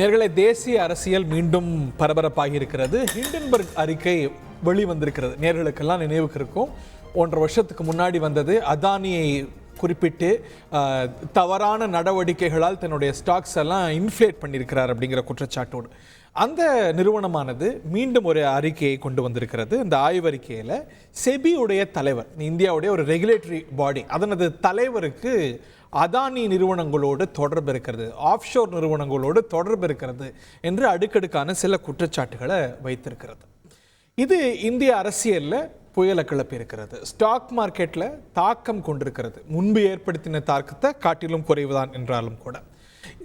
நேர்களே, தேசிய அரசியல் மீண்டும் பரபரப்பாகி இருக்கிறது. ஹிண்டன்பர்க் அறிக்கை வெளிவந்திருக்கிறது. நேர்களுக்கெல்லாம் நினைவுக்கு இருக்கும், 1.5 வருஷத்துக்கு முன்னாடி வந்தது. அதானியை குறிப்பிட்டு தவறான நடவடிக்கைகளால் தன்னுடைய ஸ்டாக்ஸ் எல்லாம் இன்ஃப்ளேட் பண்ணியிருக்கிறார் அப்படிங்கிற குற்றச்சாட்டோடு அந்த நிறுவனமானது மீண்டும் ஒரு அறிக்கையை கொண்டு வந்திருக்கிறது. இந்த ஆய்வறிக்கையில் செபியுடைய தலைவர், இந்தியாவுடைய ஒரு ரெகுலேட்டரி பாடி, அதனது தலைவருக்கு அதானி நிறுவனங்களோடு தொடர்பு இருக்கிறது, ஆஃப்ஷோர் நிறுவனங்களோடு தொடர்பு இருக்கிறது என்று அடுக்கடுக்கான சில குற்றச்சாட்டுகளை வைத்திருக்கிறது. இது இந்திய அரசியலில் புயலை கிளப்பி இருக்கிறது. ஸ்டாக் மார்க்கெட்டில் தாக்கம் கொண்டிருக்கிறது. முன்பு ஏற்படுத்தின தாக்கத்தை காட்டிலும் குறைவுதான் என்றாலும் கூட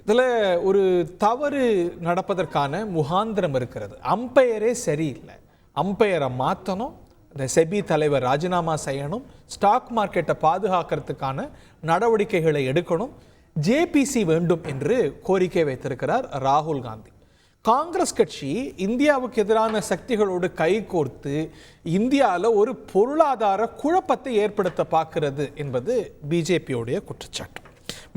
இதில் ஒரு தவறு நடப்பதற்கான முகாந்திரம் இருக்கிறது. அம்பையரே சரியில்லை, அம்பையரை மாற்றணும், இந்த செபி தலைவர் ராஜினாமா செய்யணும், ஸ்டாக் மார்க்கெட்டை பாதுகாக்கிறதுக்கான நடவடிக்கைகளை எடுக்கணும், ஜேபிசி வேண்டும் என்று கோரிக்கை வைத்திருக்கிறார் ராகுல் காந்தி. காங்கிரஸ் கட்சி இந்தியாவுக்கு எதிரான சக்திகளோடு கைகோர்த்து இந்தியாவில் ஒரு பொருளாதார குழப்பத்தை ஏற்படுத்த பார்க்கிறது என்பது பிஜேபியோடைய குற்றச்சாட்டு.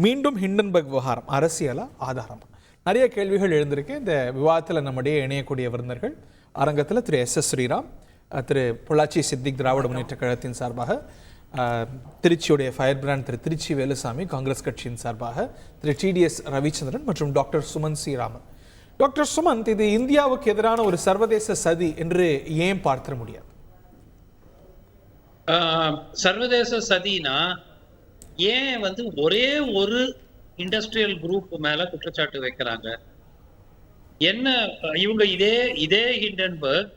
மீண்டும் ஹிண்டன்பர்க் விவகாரம் அரசியலா ஆதாரமா? நிறைய கேள்விகள் எழுந்திருக்கு. இந்த விவாதத்தில் நம்முடைய இணையக்கூடிய விருந்தர்கள் அரங்கத்தில் திரு எஸ் எஸ் ஸ்ரீராம், திரு பொள்ளாச்சி சித்திக் திராவிட முன்னேற்ற கழகத்தின் சார்பாக, திருச்சியுடைய ஃபயர் பிராண்ட் திரு திருச்சி வேலுசாமி காங்கிரஸ் கட்சியின் சார்பாக, திரு டிடிஎஸ் ரவிச்சந்திரன் மற்றும் டாக்டர் சுமந்த் ஸ்ரீராமன். டாக்டர் சுமந்த், இது இந்தியாவுக்கு எதிரான ஒரு சர்வதேச சதி என்று ஏன் பார்த்திட முடியாது? சர்வதேச சதினா ஏன் ஒரே ஒரு இண்டஸ்ட்ரியல் குரூப் மேல குற்றச்சாட்டு வைக்கிறாங்க? என்ன இவங்க இதே ஹிண்டன்பர்க்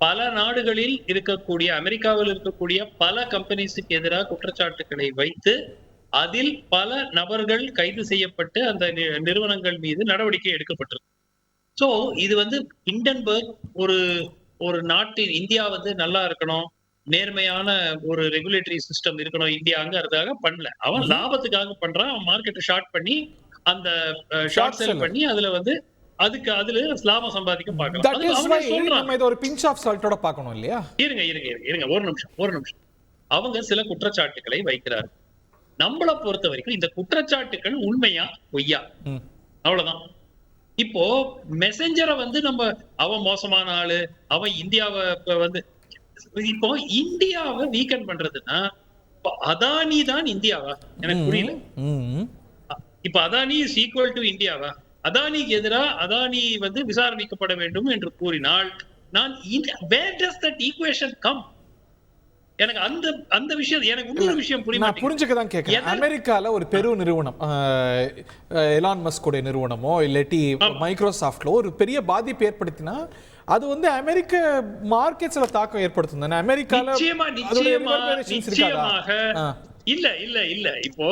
பல நாடுகளில் இருக்கக்கூடிய, அமெரிக்காவில் இருக்கக்கூடிய பல கம்பெனிஸுக்கு எதிராக குற்றச்சாட்டுகளை வைத்து அதில் பல நபர்கள் கைது செய்யப்பட்டு அந்த நிறுவனங்கள் மீது நடவடிக்கை எடுக்கப்பட்டிருக்கு. சோ இது ஹிண்டன்பர்க் ஒரு நாட்டின், இந்தியா நல்லா இருக்கணும், நேர்மையான ஒரு ரெகுலேட்டரி சிஸ்டம் இருக்கணும் இந்தியாங்கிறதுக்காக பண்ணல. அவன் லாபத்துக்காக பண்றான். அவன் மார்க்கெட்டை ஷார்ட் பண்ணி அந்த ஷார்ட் செல் பண்ணி அதுல அதுல லாபம் சம்பாதிக்க பார்க்கலாம். இது ஒரு பிஞ்ச் ஆஃப் சால்ட்டோட பார்க்கணும் இல்லையா? இருங்க ஒரு நிமிஷம். அவங்க சில குற்றச்சாட்டுகளை வைக்கிறார்கள். நம்மளை பொறுத்த வரைக்கும் இந்த குற்றச்சாட்டுகள் உண்மையா பொய்யா அவ்வளவுதான். இப்போ மெசஞ்சரை நம்ம அவன் மோசமான ஆளு, அவன் இந்தியாவை இப்போ இந்தியாவை வீக்கன் பண்றதுன்னா அதானி தான் இந்தியாவா? எனக்கு புரியல. இப்ப அதானி இஸ் ஈக்குவல் டு இந்தியாவா? அதானிக்கு எதிராக அதானி விசாரணைக்கப்பட வேண்டும் என்று கூறினால் நான் where does that equation come? எனக்கு அந்த விஷயம், எனக்கு இன்னொரு விஷயம் புரிஞ்சுக்கதான் கேட்கிறேன். அமெரிக்கால ஒரு பெரு நிறுவனம், எலான் மஸ்கோட நிறுவனமோ இல்லாட்டி மைக்ரோசாஃப்ட்ல ஒரு பெரிய பாதிப்பு ஏற்படுத்தினா அது அமெரிக்க மார்க்கெட்ஸ்ல தாக்கம் ஏற்படுத்தும் தானே? அமெரிக்கால நிச்சயமாக இல்ல. இப்போ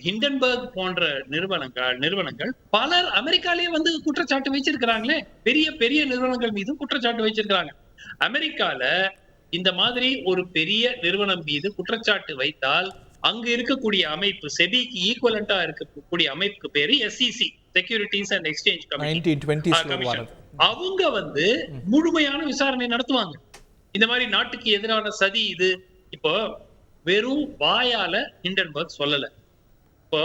ஹிண்டன்பர்க் போன்ற நிறுவனங்கள் பலர் அமெரிக்காலேயே குற்றச்சாட்டு வச்சிருக்கிறாங்களே. பெரிய பெரிய நிறுவனங்கள் மீதும் குற்றச்சாட்டு வச்சிருக்கிறாங்க. அமெரிக்கால இந்த மாதிரி ஒரு பெரிய நிறுவனம் மீது குற்றச்சாட்டு வைத்தால் அங்கு இருக்கக்கூடிய அமைப்பு, செபிக்கு ஈக்குவலண்டா இருக்கக்கூடிய அமைப்புக்கு பேரு SEC, securities and exchange commission. அவங்க முழுமையான விசாரணை நடத்துவாங்க. இந்த மாதிரி நாட்டுக்கு எதிரான சதி இது. இப்போ வெறும் வாயால ஹிண்டன்பர்க் சொல்லல. இப்போ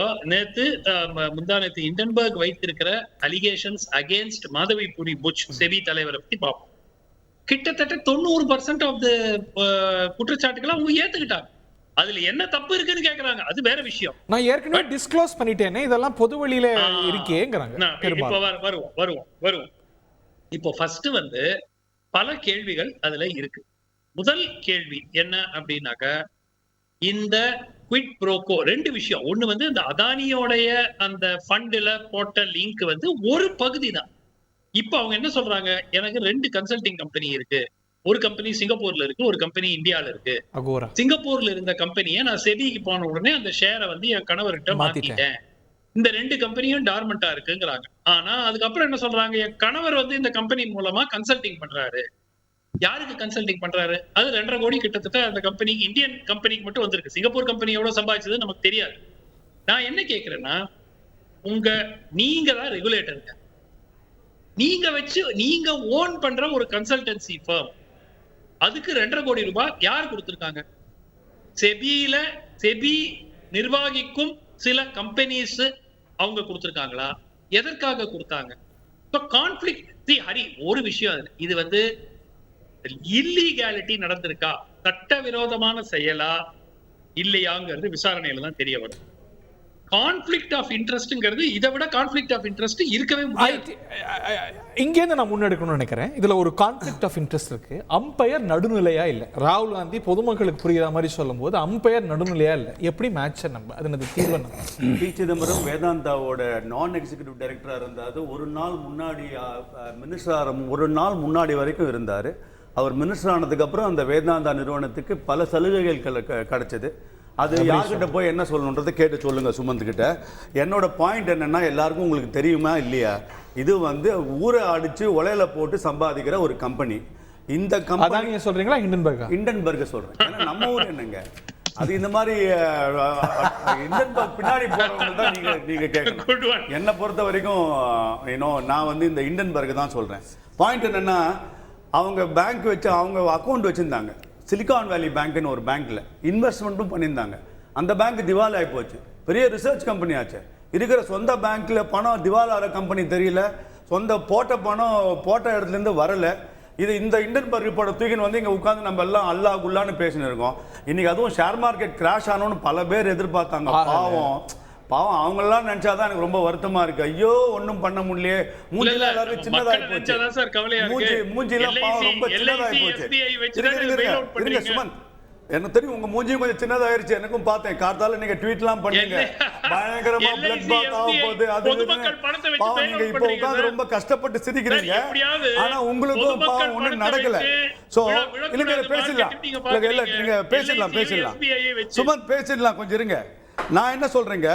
முந்தானேத்து ஹிண்டன்பர்க் வைத்திருக்கிற அலிகேஷன்ஸ் அகேன்ஸ்ட் மாதவிபுரி புட்ச், செபி தலைவரை பத்தி பார்ப்போம். கிட்டத்தட்ட 90% ஆஃப் த குற்றச்சாட்டுகளை அவங்க ஏத்துக்கிட்டாங்க. அதுல என்ன தப்பு இருக்குன்னு கேக்குறாங்க, அது வேற விஷயம். நான் ஏற்கனவே டிஸ்க்ளோஸ் பண்ணிட்டேனே, இதெல்லாம் பொது வழியில இருக்கேங்கறாங்க. இப்போ வருவோம். இப்போ ஃபர்ஸ்ட் பல கேள்விகள் அதுல இருக்கு. முதல் கேள்வி என்ன அப்படின்னாக்க, இந்த குவிட் ப்ரோகோ 2 விஷயம். ஒண்ணு இந்த அதானியோடைய அந்த ஃபண்ட்ல போட்ட லிங்க் ஒரு பகுதி தான். இப்போ அவங்க என்ன சொல்றாங்க, எனக்கு 2 கன்சல்டிங் கம்பெனி இருக்கு. ஒரு கம்பெனி சிங்கப்பூர்ல இருக்கு, ஒரு கம்பெனி இந்தியால இருக்கு. சிங்கப்பூர்ல இருந்த கம்பெனியை நான் செபிக்கு போன உடனே அந்த ஷேரை என் கணவர்கிட்ட மாத்திட்டேன். இந்த 2 கம்பெனியும் டார்மெண்டா இருக்குங்கிறாங்க. ஆனா அதுக்கப்புறம் என்ன சொல்றாங்க, என் கணவர் இந்த கம்பெனி மூலமா கன்சல்டிங் பண்றாரு. யாருக்கு கன்சல்டிங் பண்றாரு? அது 2.5 கோடி கிட்டத்தட்ட அந்த கம்பெனிக்கு, இந்தியன் கம்பெனிக்கு மட்டும் வந்திருக்கு. சிங்கப்பூர் கம்பெனி எவ்வளவு சம்பாதிச்சது நமக்கு தெரியாது. நான் என்ன கேட்கிறேன்னா, நீங்க தான் ரெகுலேட்டருங்க. நீங்க ஓன் பண்ற ஒரு கன்சல்டன்சி ஃபர்ம், அதுக்கு 2.5 கோடி ரூபாய் யார் கொடுத்திருக்காங்க? செபி நிர்வாகிக்கும் சில கம்பெனிஸ் அவங்க கொடுத்திருக்காங்களா? எதற்காக கொடுத்தாங்க? கான்ஃபிளிக்ட் ஹரி ஒரு விஷயம், இது வந்து இல்லீகாலிட்டி நடந்திருக்கா, சட்டவிரோதமான செயலா இல்லையாங்கிறது விசாரணையில தான் தெரிய வரும். கான்ஃபிளிக்ட் ஆஃப் இன்ட்ரெஸ்ட்ங்கிறது இதை விட கான்ஃபிளிக்ட் ஆஃப் இன்ட்ரெஸ்ட் இருக்கவே முடியாது. இங்கேருந்து நான் முன்னெடுக்கணும்னு நினைக்கிறேன். இதுல ஒரு கான்ஃபிளிக்ட் ஆஃப் இன்ட்ரெஸ்ட் இருக்கு. அம்பையர் நடுநிலையா இல்லை. ராகுல் காந்தி பொதுமக்களுக்கு புரியுற மாதிரி சொல்லும் போது அம்பையர் நடுநிலையா இல்லை. எப்படி மேட்சை நம்ம அதனது தீர்வு? பி சிதம்பரம் வேதாந்தாவோட நான் எக்ஸிகியூட்டிவ் டைரக்டரா இருந்தாரு. ஒரு நாள் முன்னாடி மினிஸ்டர் ஒரு நாள் முன்னாடி வரைக்கும் இருந்தாரு. அவர் மினிஸ்டர் ஆனதுக்கு அப்புறம் அந்த வேதாந்தா நிறுவனத்துக்கு பல சலுகைகள் கிடைச்சது. அது யார்கிட்ட போய் என்ன சொல்லணுன்றதை கேட்டு சொல்லுங்க சுமந்த் கிட்ட. என்னோட பாயிண்ட் என்னன்னா, எல்லாருக்கும் உங்களுக்கு தெரியுமா இல்லையா, இது வந்து ஊரை அடிச்சு உலையில போட்டு சம்பாதிக்கிற ஒரு கம்பெனி. இந்த கம்பெனி நீங்க சொல்றீங்களா? ஹிண்டன்பர்க் சொல்றேன். ஏன்னா நம்ம ஊர் என்னங்க, அது இந்த மாதிரி ஹிண்டன்பர்க் பின்னாடி போறவங்க தான் நீங்க கேட்கணும். என்னை பொறுத்த வரைக்கும் நான் வந்து இந்த ஹிண்டன்பர்க் தான் சொல்றேன். பாயிண்ட் என்னன்னா, அவங்க பேங்க் வச்சு அவங்க அக்கௌண்ட் வச்சிருந்தாங்க. சிலிகான் வேலி பேங்க்னு ஒரு பேங்க்ல இன்வெஸ்ட்மெண்ட்டும் பண்ணியிருந்தாங்க. அந்த பேங்க் திவால் ஆகி போச்சு. பெரிய ரிசர்ச் கம்பெனி ஆச்சு. இருக்கிற சொந்த பேங்க்ல பணம் திவால் ஆகிற கம்பெனி தெரியல, சொந்த போட்ட பணம் போட்ட இடத்துல இருந்து வரல. இது இந்த ஹிண்டன்பர்க் ரிப்போர்ட்டை தூக்கின்னு வந்து இங்கே உட்காந்து நம்ம எல்லாம் அல்லா குல்லான்னு பேசின்னு இருக்கோம். இன்னைக்கு அதுவும் ஷேர் மார்க்கெட் கிராஷ் ஆனோன்னு பல பேர் எதிர்பார்த்தாங்க. பாவம் அவங்கெல்லாம் நினைச்சாதான் எனக்கு ரொம்ப வருத்தமா இருக்கு. ஐயோ ஒன்னும் பண்ண முடியலையே, மூஞ்சில எல்லாரும் சின்னதாகி போச்சு. மூஞ்சிலாம் பாவம் ரொம்ப சின்னதாகி போச்சு. சுமந்த், எனக்கு தெரியும் உங்க மூஞ்சியும் கொஞ்சம் சின்னதாயிருச்சு. எனக்கும் பார்த்தேன். காத்தால நீங்க ட்வீட்லாம் பண்ணீங்க, பயங்கரமா பிளட் பாத் ஆக போகுது அது. பாவம் நீங்க இப்போ உட்கார்ந்து ரொம்ப கஷ்டப்பட்டு சிரிக்கிறீங்க. ஆனா உங்களுக்கும் பாவம் ஒண்ணும் நடக்கல. சோ இல்ல பேசிடலாம், இல்ல நீங்க பேசிடலாம் சுமந்த், பேசிடலாம், கொஞ்சம் இருங்க. நான் என்ன சொல்றேங்க,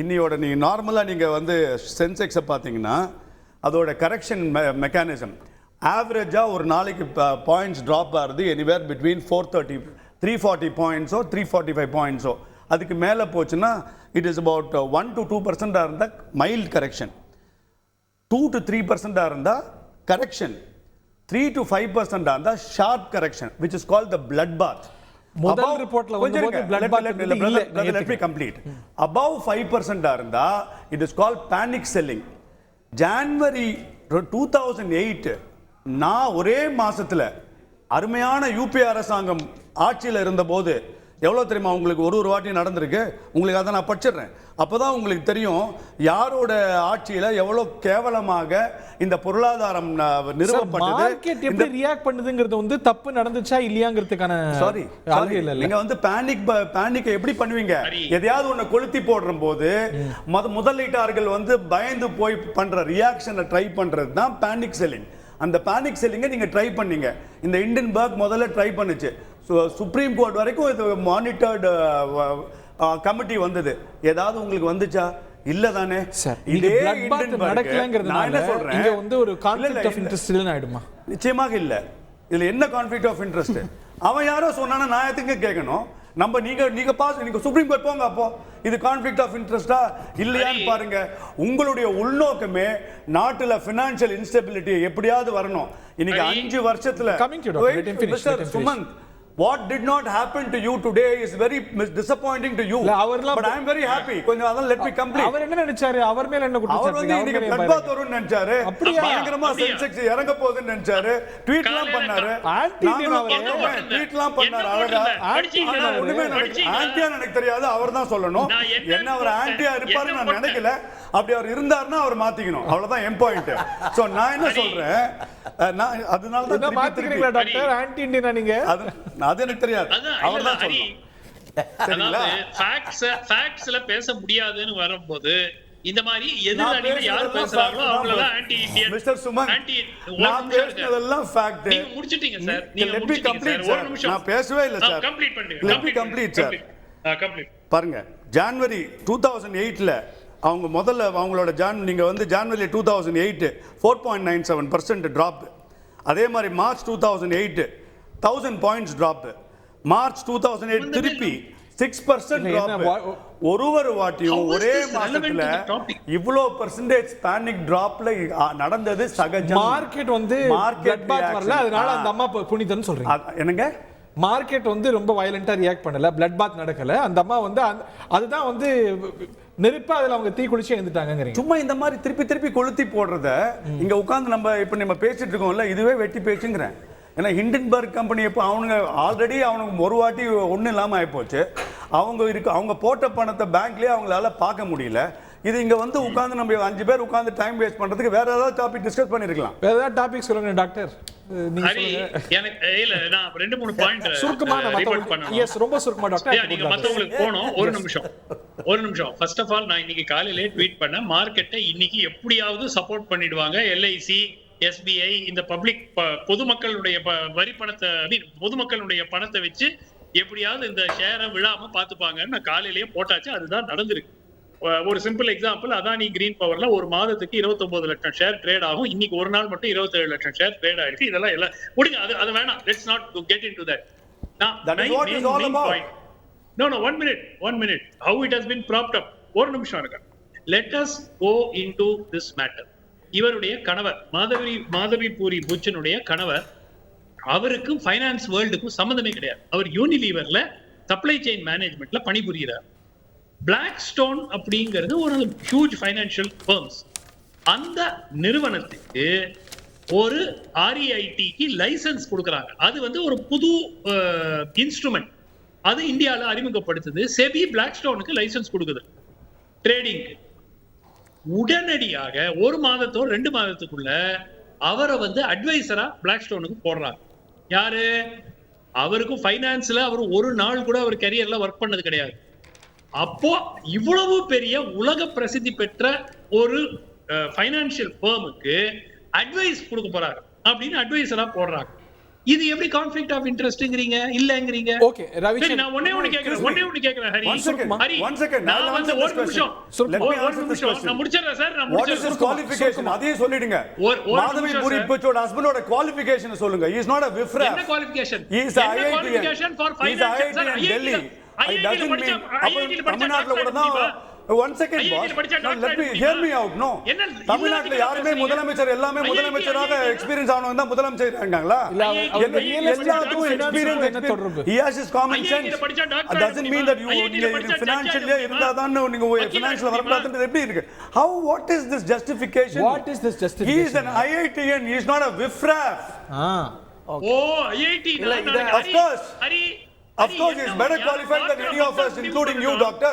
இன்னையோட நீங்க நார்மலா நீங்க வந்து சென்செக்ஸை பார்த்தீங்கன்னா அதோட கரெக்ஷன் மெக்கானிசம் ஆவரேஜா ஒரு நாளைக்கு பாயிண்ட்ஸ் ட்ராப் ஆகுது எனிவேர் பிட்வீன் 340 பாயிண்ட்ஸோ 345 பாயிண்ட்ஸோ. அதுக்கு மேலே போச்சுன்னா இட் இஸ் அபவுட் 1 to 2% இருந்தால் மைல்ட் கரெக்ஷன், 2 to 3% இருந்தால் கரெக்ஷன், 3 to 5% இருந்தால் sharp correction, which is called the bloodbath. முதல் ரிப்போர்ட்ல வந்து blood bath இல்ல. let me complete. Above 5% இருந்தா it is called panic selling. January 2008 நான் ஒரே மாசத்துல அருமையான யூபி அரசாங்கம் ஆட்சியில் இருந்தபோது எவ்வளோ தெரியுமா உங்களுக்கு ஒரு வாட்டி நடந்திருக்கு. உங்களுக்கு அதை நான் படிச்சிடுறேன். அப்போதான் உங்களுக்கு தெரியும் யாரோட ஆட்சியில் எவ்வளோ கேவலமாக இந்த பொருளாதாரம் நிறுவப்பட்டது. மார்க்கெட் எப்படி ரியாக்ட் பண்ணுதுங்கிறது வந்து தப்பு நடந்துச்சா இல்லையாங்கிறதுக்கான சாரி நீங்க வந்து பேனிக்கை எப்படி பண்ணுவீங்க? எதையாவது ஒன்று கொளுத்தி போடுற போது முதலீட்டாளர்கள் வந்து பயந்து போய் பண்ற ரியாக்ஷனை ட்ரை பண்றது தான் பேனிக் செல்லிங். அந்த பேனிக் செல்லிங்கை நீங்க ட்ரை பண்ணீங்க. இந்த ஹிண்டன்பர்க் முதல்ல ட்ரை பண்ணுச்சு. சுப்ரீம் கோர்ட் வரைக்கும் இது மானிட்டர்டு கமிட்டி வந்தது. ஏதாவது உங்களுக்கு வந்துச்சா? இல்ல தானே. இதே நடக்கலங்கிறது நான் என்ன சொல்றேன், இங்க வந்து ஒரு கான்ஃப்ளிக்ட் ஆஃப் இன்ட்ரெஸ்ட் இல்ல ஆயிடுமா? நிச்சயமாக இல்ல. இதுல என்ன கான்ஃப்ளிக்ட் ஆஃப் இன்ட்ரெஸ்ட்? அவன் யாரோ சொன்னானா நான் எதுக்கு கேட்கணும்? நம்ம நீங்க பாஸ் நீங்க சுப்ரீம் கோர்ட் போங்க. அப்போ இது கான்ஃப்ளிக்ட் ஆஃப் இன்ட்ரெஸ்டா இல்லையான்னு பாருங்க. உங்களுடைய உள்நோக்கமே நாட்டுல ஃபினான்ஷியல் இன்ஸ்டெபிலிட்டி எப்படியாவது வரணும். இன்னைக்கு 5 வருஷத்துல Sumanth, what did not happen to you today is very disappointing to you, but I am very happy. கொஞ்சம் அத let me complete. அவர் என்ன நினைச்சாரு? அவர் மேல என்ன குற்றம் சாட்டுறீங்க? அவர் வந்து இன்னைக்கு blood bath வரும்னு நினைச்சாரு. பயங்கரமா சென்செக்ஸ் இறங்க போகுதுன்னு நினைச்சாரு. ட்வீட்லாம் பண்ணாரு. ட்வீட்லாம் பண்ணாரு. அழகா ஆன்டியா எனக்கு தெரியாது, அவர் தான் சொல்லணும். என்ன அவர் ஆன்டியா இருப்பாரு நான் நினைக்கல. அப்படி அவர் இருந்தாருன்னா அவர் மாத்திக்கணும். அவ்வளவுதான் என் பாயிண்ட். சோ நான் என்ன சொல்றேன், நான் அதனால தான் மாத்திக்கிறீங்களா டாக்டர்? ஆன்டி இந்தியனா நீங்க? அது எனக்கு தெரியாது, அவர் தான் சொல்லணும். சரிங்களா? ஃபேக்ட்ஸ்ல பேச முடியாதுன்னு வரும்போது இந்த மாதிரி எதிராளிகள் யார் பேசுறாங்களோ அவங்கள தான் ஆன்டி இந்தியன். மிஸ்டர் சுமன், நான் பேசுனதெல்லாம் ஃபேக்ட். நீங்க முடிச்சிட்டீங்க சார். நீங்க let me complete சார். நான் பேசவே இல்ல சார். கம்ப்ளீட் பண்ணுங்க. let me complete sir. Complete பாருங்க. ஜனவரி 2008ல அவங்க முதல்ல அவங்களோட நீங்க வந்து ஜனவரி 2008 4.97% டிராப். அதே மாதிரி மார்ச் 2008 1000 பாயிண்ட்ஸ் டிராப். மார்ச் 2008 திருப்பி 6% டிராப். ஒரு வாட்டியும் ஒரே மாசத்துல இவ்ளோ பெர்சன்டேஜ் பேனிக் டிராப்ல நடந்தது சகஜம். மார்க்கெட் வந்து பிளட் பாத் வரல, அதனால அந்த அம்மா புனிதன்னு சொல்றீங்க. என்னங்க? மார்க்கெட் வந்து ரொம்ப வயலண்டா ரியாக்ட் பண்ணல, பிளட் பாத் நடக்கல. அந்த அம்மா வந்து அதுதான் வந்து நெருப்பா அதுல அவங்க தீ குளிச்சு எழுந்துட்டாங்க. சும்மா இந்த மாதிரி திருப்பி திருப்பி கொளுத்தி போடுறத இங்க உட்கார்ந்து நம்ம பேசிட்டு இருக்கோம்ல, இதுவே வெட்டி பேச்சுங்கிறேன். ஏன்னா ஹிண்டன்பர்க் கம்பெனி இப்போ அவனுங்க ஆல்ரெடி அவனுக்கு ஒரு வாட்டி ஒன்றும் இல்லாமல் ஆகிப்போச்சு. அவங்க போட்ட பணத்தை பேங்க்லேயே அவங்களால பார்க்க முடியல. இது இங்க வந்து உட்கார்ந்து நம்ம 5 பேர் உட்கார்ந்து டைம் வேஸ்ட் பண்றதுக்கு வேற ஏதாவது டாபிக் டிஸ்கஸ் பண்ணிருக்கலாம். வேற ஏதாவது டாபிக் சொல்லுங்க டாக்டர். எனக்கு இல்ல நான் 2-3 பாயிண்ட் சுருக்கமா ரிப்போர்ட் பண்ணனும். எஸ், ரொம்ப சுருக்கமா டாக்டர். நீங்க மத்தவங்களுக்கு போணும். ஒரு நிமிஷம். ஃபர்ஸ்ட் ஆஃப் ஆல் நான் இன்னைக்கு காலையிலே ட்வீட் பண்ண, மார்க்கெட்டை இன்னைக்கு எப்படியாவது சப்போர்ட் பண்ணிடுவாங்க. LIC, SBI இந்த பப்ளிக் பொதுமக்களுடைய வரி பணத்தை, பொதுமக்களுடைய பணத்தை வச்சு எப்படியாவது இந்த ஷேரை விழாம பாத்துப்பாங்கன்னு நான் காலையிலேயே போட்டாச்சு. அதுதான் நடந்திருக்கு. ஒரு சிம்பிள் எக்ஸாம்பிள், அதானி கிரீன் பவர்ல ஒரு மாதத்துக்கு 29 லட்சம் ஷேர் ட்ரேட் ஆகும். இன்னைக்கு ஒரு நாள் மட்டும் 27 லட்சம் ஷேர் ட்ரேட் ஆயிருக்கு. இதெல்லாம் எல்லாம் முடிங்க. அது வேணாம். Let's not get into that. That is what is all about. No, one minute. How it has been propped up. ஒரு நிமிஷம் இருங்க. Let us go into this matter. இவருடைய கணவர் மாதவி பூரி புச்சனுடைய கணவர், அவருக்கும் ஃபைனான்ஸ் வேர்ல்டுக்கும் சம்பந்தமே கிடையாது. அவர் யூனிலீவர்ல சப்ளை செயின் மேனேஜ்மெண்ட்ல பணிபுரிகிறார். பிளாக்ஸ்டோன் அப்படிங்கிறது ஒரு ஹியூஜ் ஃபைனான்சியல் ஃபர்ம்ஸ். அந்த நிறுவனத்துக்கு ஒரு REITக்கு லைசன்ஸ் கொடுக்குறாங்க. அது வந்து ஒரு புது இன்ஸ்ட்ருமெண்ட். அது இந்தியாவில் அறிமுகப்படுத்துது. செபி பிளாக்ஸ்டோனுக்கு லைசன்ஸ் கொடுக்குது ட்ரேடிங்க்கு. உடனடியாக 1 மாதத்தோ 2 மாதத்துக்குள்ள அவரை வந்து அட்வைசரா பிளாக்ஸ்டோனுக்கு போடுறாங்க. யாரு? அவருக்கும் ஃபைனான்ஸ்ல அவர் ஒரு நாள் கூட அவர் கரியர்ல ஒர்க் பண்ணது கிடையாது. அப்போ இவ்வளவு பெரிய உலக பிரசித்தி பெற்ற ஒரு ஃபைனான்சியல் ஃபர்முக்கு அட்வைஸ் கொடுக்க போறாரு அப்படின்னு அட்வைசரா போடுறாங்க. இது எப்படி கான்ஃப்ளிக்ட் ஆஃப் இன்ட்ரெஸ்ட்ங்கறீங்க? இல்லங்கறீங்க. ஓகே ரவிச்சந்திரன், நான் ஒண்ணே ஒன்னு கேக்குறேன் ஹரி. One second. நான் வந்து ஒரு நிமிஷம். நான் முடிச்சறேன் சார். நான் What is his qualification? அதே சொல்லிடுங்க. மாதவி பூரி புச்சோட ஹஸ்பண்டோட குவாலிஃபிகேஷன் சொல்லுங்க. He is not a whiffra. என்ன qualification? He is a IITian for finance sir. Delhi. It doesn't mean தமிழ்நாட்டுல கூட தான். One second boss. Now let me hear me out. No. தமிழ்நாட்டுல யாருமே முதலமைச்சர் எல்லாமே முதலமைச்சராக எக்ஸ்பீரியன்ஸ் ஆனவங்க தான் முதலமைச்சர் இருக்காங்களா? எல்லாத்துக்கும் எக்ஸ்பீரியன்ஸ் என்ன தொடர்பு? He has his common sense. That doesn't mean that you financially இருந்தா தான் நீங்க financial வரக்கூடாதுன்றது எப்படி இருக்கு? How? What is this justification? What is this justification? He is an IITian. He is not a whiffraff. IIT. Of course. Of course, he is better qualified than any of us, including you, doctor.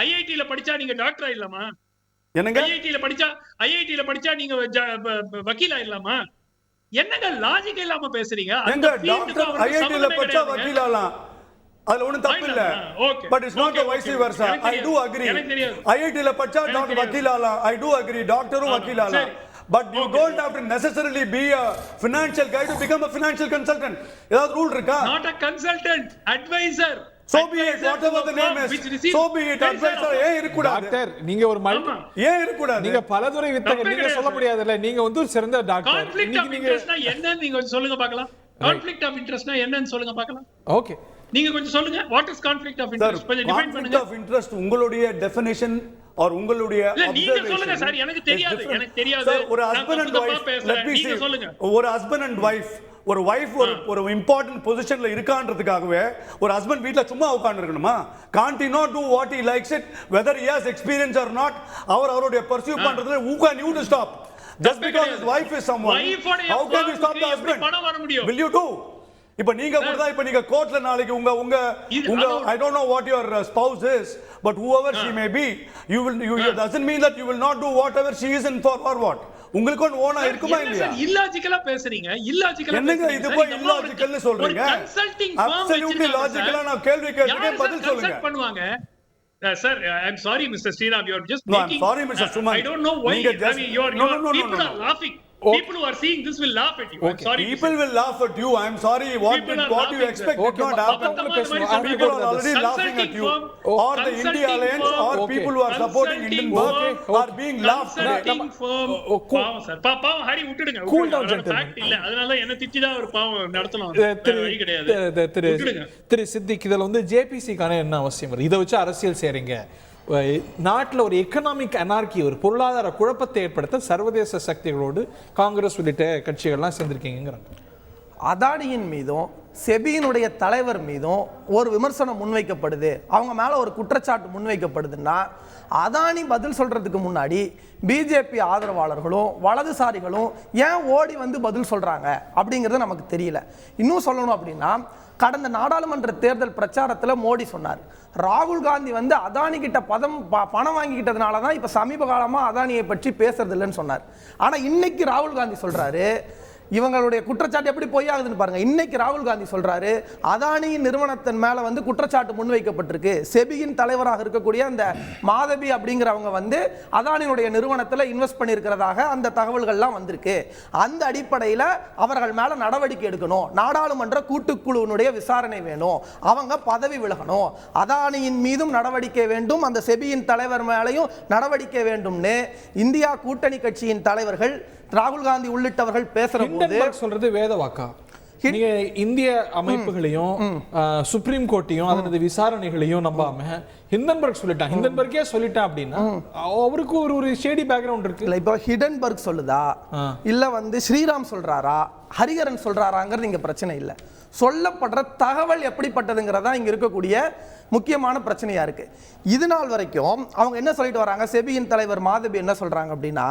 IIT ல படிச்சா நீங்க doctor ஆயிடலாமா? என்னங்க? IIT ல படிச்சா நீங்க வக்கீல் ஆயிடலாமா? என்னங்க logic இல்லாம பேசுறீங்க? எங்க டாக்டர் IIT ல படிச்சா வக்கீல் ஆகலாம். அதுல ஒண்ணும் தப்பு இல்ல. But it's not the vice versa. I do agree. IIT ல படிச்சா டாக்டர் வக்கீல் ஆகலாம். I do agree. டாக்டரும் வக்கீல் ஆகலாம். But you don't have to necessarily be a financial guy to become a financial consultant. ஏதாவது ரூல் இருக்கா? Not a consultant, advisor. So be it, whatever the name is. So be it, advisor. ஏன் இருக்கக்கூடாது? Doctor, நீங்க ஒரு ஏன் இருக்கக்கூடாது? நீங்க பலதுறை வித்தகர், நீங்க சொல்ல முடியாதுல்ல. நீங்க வந்து ஒரு சிறந்த டாக்டர். கான்ஃப்ளிக்ட் ஆஃப் இன்ட்ரஸ்ட்னா என்னன்னு நீங்க கொஞ்சம் சொல்லுங்க பார்க்கலாம். கான்ஃப்ளிக்ட் ஆஃப் இன்ட்ரஸ்ட்னா என்னன்னு சொல்லுங்க பார்க்கலாம். ஓகே, நீங்க கொஞ்சம் சொல்லுங்க. What is conflict of interest? கொஞ்சம் டிஃபைன் பண்ணுங்க. கான்ஃப்ளிக்ட் ஆஃப் இன்ட்ரஸ்ட் உங்களுடைய டெஃபினிஷன் ஆர் உங்களுடைய நீங்க சொல்லுங்க சார். எனக்கு தெரியாது. ஒரு husband and wife, let me say, ஒரு ஹஸ்பண்ட் அண்ட் வைஃப், ஒரு வைஃப் ஒரு இம்பார்ட்டன்ட் பொசிஷன்ல இருக்கான்றதுக்காகவே ஒரு ஹஸ்பண்ட் வீட்ல சும்மா உட்கார்ந்து இருக்கணுமா? can't he not do what he likes it, whether he has experience or not? அவருடைய பர்சூ பண்றதுல who can you to stop? Just because his wife is someone, how can you stop the husband? Will you do? இப்ப நீங்க கூட தான், இப்ப நீங்க கோர்ட்ல நாளைக்கு உங்க I don't know what your spouse is, but whoever she may be, you doesn't mean that you will not do whatever she is in for or what. உங்களுக்கு ஒன்னு ஓனா இருக்குமா இல்லையா? இல்லாஜிக்கலா பேசுறீங்க. என்னங்க இது போய் இல்லாஜிக்கல்னு சொல்றீங்க? Absolutely logically நான் கேள்வி கேட்கிறேன், பதில் சொல்லுங்க. பண்ணுவாங்க. Sir, I'm sorry, Mr. Sriram, you're just making. I'm sorry, Mr. Suman. I don't know why. I mean, people are laughing. People who are seeing this will laugh at you. Okay. I'm sorry. People will laugh at you. I'm sorry. What you expect did not happen. People are already laughing at you. Or the India Alliance or people who are supporting Indian work are being laughed at. பாவம் sir. பாவம் ஹரி விட்டுடுங்க. Cool down, gentlemen. Fact இல்ல. அதனால என்ன திட்டிதா ஒரு பாவம் நடத்தணும். வழி கிடையாது. திரு சித்திக், இதுல வந்து ஜேபிசிக்கான என்ன அவசியம் வருது? இதை வச்சு அரசியல் செய்றீங்க. நாட்டில் ஒரு எக்கனாமிக் அனார்கி, ஒரு பொருளாதார குழப்பத்தை ஏற்படுத்த சர்வதேச சக்திகளோடு காங்கிரஸ் உள்ளிட்ட கட்சிகள்லாம் சேர்ந்திருக்கீங்கிறாங்க. அதானியின் மீதும் செபியினுடைய தலைவர் மீதும் ஒரு விமர்சனம் முன்வைக்கப்படுது, அவங்க மேலே ஒரு குற்றச்சாட்டு முன்வைக்கப்படுதுன்னா அதானி பதில் சொல்கிறதுக்கு முன்னாடி பிஜேபி ஆதரவாளர்களும் வலதுசாரிகளும் ஏன் ஓடி வந்து பதில் சொல்கிறாங்க அப்படிங்கிறது நமக்கு தெரியல. இன்னும் சொல்லணும் அப்படின்னா, கடந்த நாடாளுமன்ற தேர்தல் பிரச்சாரத்தில் மோடி சொன்னார், ராகுல் காந்தி வந்து அதானி கிட்ட பணம் வாங்கிக்கிட்டதுனால தான் இப்போ சமீப காலமாக அதானியை பற்றி பேசுறது இல்லைன்னு சொன்னார். ஆனால் இன்னைக்கு ராகுல் காந்தி சொல்கிறாரு, இவங்களுடைய குற்றச்சாட்டு எப்படி பொய்யாகுதுன்னு பாருங்க. இன்னைக்கு ராகுல் காந்தி சொல்றாரு, அதானியின் நிறுவனத்தின் மேல வந்து குற்றச்சாட்டு முன்வைக்கப்பட்டிருக்கு, செபியின் தலைவராக இருக்கக்கூடிய அந்த மாதவி அப்படிங்கிறவங்க வந்து அதானியினுடைய நிறுவனத்தில் இன்வெஸ்ட் பண்ணியிருக்கிறதாக அந்த தகவல்கள்லாம் வந்திருக்கு, அந்த அடிப்படையில் அவர்கள் மேல நடவடிக்கை எடுக்கணும், நாடாளுமன்ற கூட்டுக்குழுவினுடைய விசாரணை வேணும், அவங்க பதவி விலகணும், அதானியின் மீதும் நடவடிக்கை வேண்டும், அந்த செபியின் தலைவர் மேலையும் நடவடிக்கை வேண்டும்னு இந்தியா கூட்டணி கட்சியின் தலைவர்கள் ராகுல் காந்தி உள்ளிட்டவர்கள் பேசுறது சொல்றது வேத வாக்கா? நீங்க இந்திய அமைப்புகளையும் சுப்ரீம் கோர்ட்டையும் அதனது விசாரணைகளையும் நம்பாம ஹிண்டன்பர்க் சொல்லிட்டான், ஹிண்டன்பர்க்கே சொல்லிட்டான் அப்படின்னா அவருக்கு ஒரு ஷேடி பேக்ரவுண்ட் இருக்கு. இல்ல இப்போ ஹிண்டன்பர்க் சொல்லுதா இல்ல வந்து ஸ்ரீராம் சொல்றாரா ஹரிஹரன் சொல்றாராங்கிறது இங்க பிரச்சனை இல்லை. சொல்லப்படுற தகவல் எப்படிப்பட்டதுங்கிறதா இங்க இருக்கக்கூடிய முக்கியமான பிரச்சனையா இருக்கு. இது நாள் வரைக்கும் அவங்க என்ன சொல்லிட்டு வராங்க, செபியின் தலைவர் மாதவி என்ன சொல்றாங்க அப்படின்னா,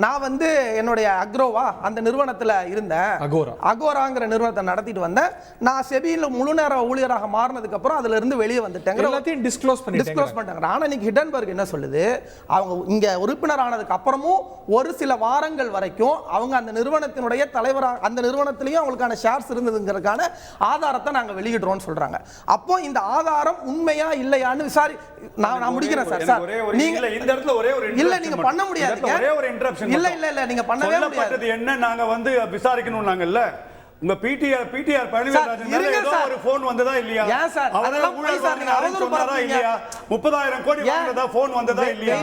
நான் வந்து என்னுடைய அக்ரோவா அந்த நிறுவனத்தில் இருந்தேன், அகோராங்கிற நிறுவனத்தை நடத்திட்டு வந்தேன், நான் செபியில் முழு நேர ஊழியராக மாறினதுக்கு அப்புறம் அதுல இருந்து வெளியே வந்துட்டேன், எல்லாத்தையும் டிஸ்க்ளோஸ் பண்ணிட்டாங்க. ஆனா இன்னைக்கு ஹிண்டன்பர்க் என்ன சொல்லுது, அவங்க இங்க உறுப்பினர் ஆனதுக்கு அப்புறமும் ஒரு சில வாரங்கள் வரைக்கும் அவங்க அந்த நிறுவனத்தினுடைய தலைவராக அந்த நிறுவனத்திலையும் அவங்களுக்கான ஷேர்ஸ் இருந்ததுங்கிறதுக்கான ஆதாரத்தை நாங்க வெளியிடுறோம்னு சொல்றாங்க. அப்போ இந்த ஆதாரம் உண்மையா இல்லையான்னு நான் முடிக்கிறேன் சார். நீங்க இந்த இடத்துல ஒரே ஒரு இல்ல நீங்க பண்ண முடியாது, ஒரே ஒரு இன்டரப்ஷன் இல்ல நீங்க பண்ணவே முடியாது. என்ன நாங்க வந்து விசாரிக்கணும் நாங்கல்ல, உங்க பிடிஆர் பழனிவேல்ராஜன் மேல ஏதோ ஒரு போன் வந்ததா இல்லையா? ஏன் சார் அதெல்லாம் போய் சார் நீங்க அவதூறு சொன்னாரா இல்லையா? 30,000 கோடி வாங்குனதா போன் வந்ததா இல்லையா?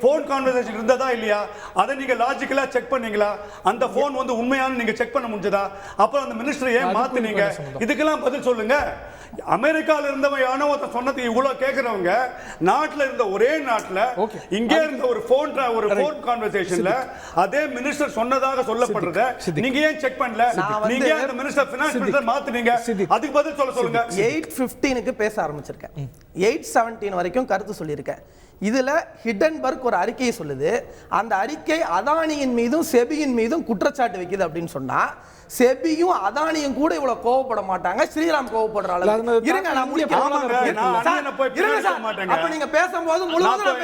போன் கான்வர்சேஷன் இருந்ததா இல்லையா? அதை நீங்க லாஜிக்கலா செக் பண்ணீங்களா? அந்த போன் வந்து உண்மையான நீங்க செக் பண்ண முடிஞ்சதா? அப்புறம் அந்த மினிஸ்டர் ஏன் மாத்துனீங்க? இதுக்கெல்லாம் பதில் சொல்லுங்க. அமெரிக்கால இருந்தவன் யானோ சொன்னது இவ்வளவு கேக்குறவங்க நாட்டுல இருந்த ஒரே நாட்டுல இங்கே இருந்த ஒரு போன் கான்வர்சேஷன்ல அதே மினிஸ்டர் சொன்னதாக சொல்லப்படுறத நீங்க ஏன் செக் பண்ணல? நீங்க அந்த மினிஸ்டர் ஃபைனான்ஸ் மினிஸ்டர் மாத்துனீங்க, அதுக்கு பதில் சொல்லுங்க. 8:15க்கு பேச ஆரம்பிச்சிருக்கேன், 8:17 வரைக்கும் கருத்து சொல்லியிருக்கேன். இதுல ஹிண்டன்பர்க் ஒரு அறிக்கையை சொல்லுது, அந்த அறிக்கை அதானியின் மீதும் செபியின் மீதும் குற்றச்சாட்டு வைக்குது அப்படின்னு சொன்னா செபியும் அதானியும் கூட இவ்வளவு கோவப்பட மாட்டாங்க, ஸ்ரீராம் கோவப்படுற அளவுக்கு. இருங்க நான் முடிக்கிறேன். அப்ப நீங்க பேசும்போது முழுவதும்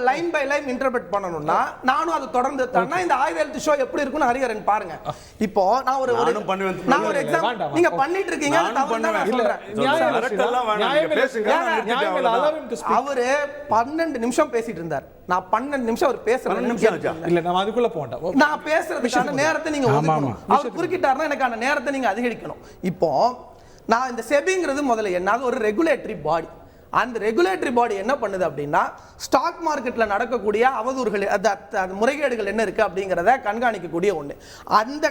லைன் பை லைன் இன்டர்பிரட் பண்ணணும்னா நானும் அதை தொடர்ந்து இந்த ஆய்வு ஷோ எப்படி இருக்குன்னு ஹரிஹரன் பாருங்க. இப்போ நான் ஒரு எக்ஸாம்பிள் நீங்க பண்ணிட்டு அவரு 12 நிமிஷம் பேசிட்டு இருந்தார், நான் 12 நிமிஷம் அவர் பேசுறேன் இல்ல நான் அதுக்குள்ள போறேன், நான் பேசுறதுக்கான நேரத்தை நீங்க ஒதுக்கணும். அவர் குறுக்கிட்டாருன்னா எனக்கான நேரத்தை நீங்க அதிகரிக்கணும். இப்போ நான் இந்த செபிங்கிறது முதல்ல என்ன ஒரு ரெகுலேட்டரி பாடி, அந்த ரெகுலேட்டரி பாடி என்ன பண்ணுது அப்படின்னா ஸ்டாக் மார்க்கெட்ல நடக்கக்கூடிய அவதூறுகள் முறைகேடுகள் என்ன இருக்கு அப்படிங்கிறத கண்காணிக்கக்கூடிய ஒண்ணு. அந்த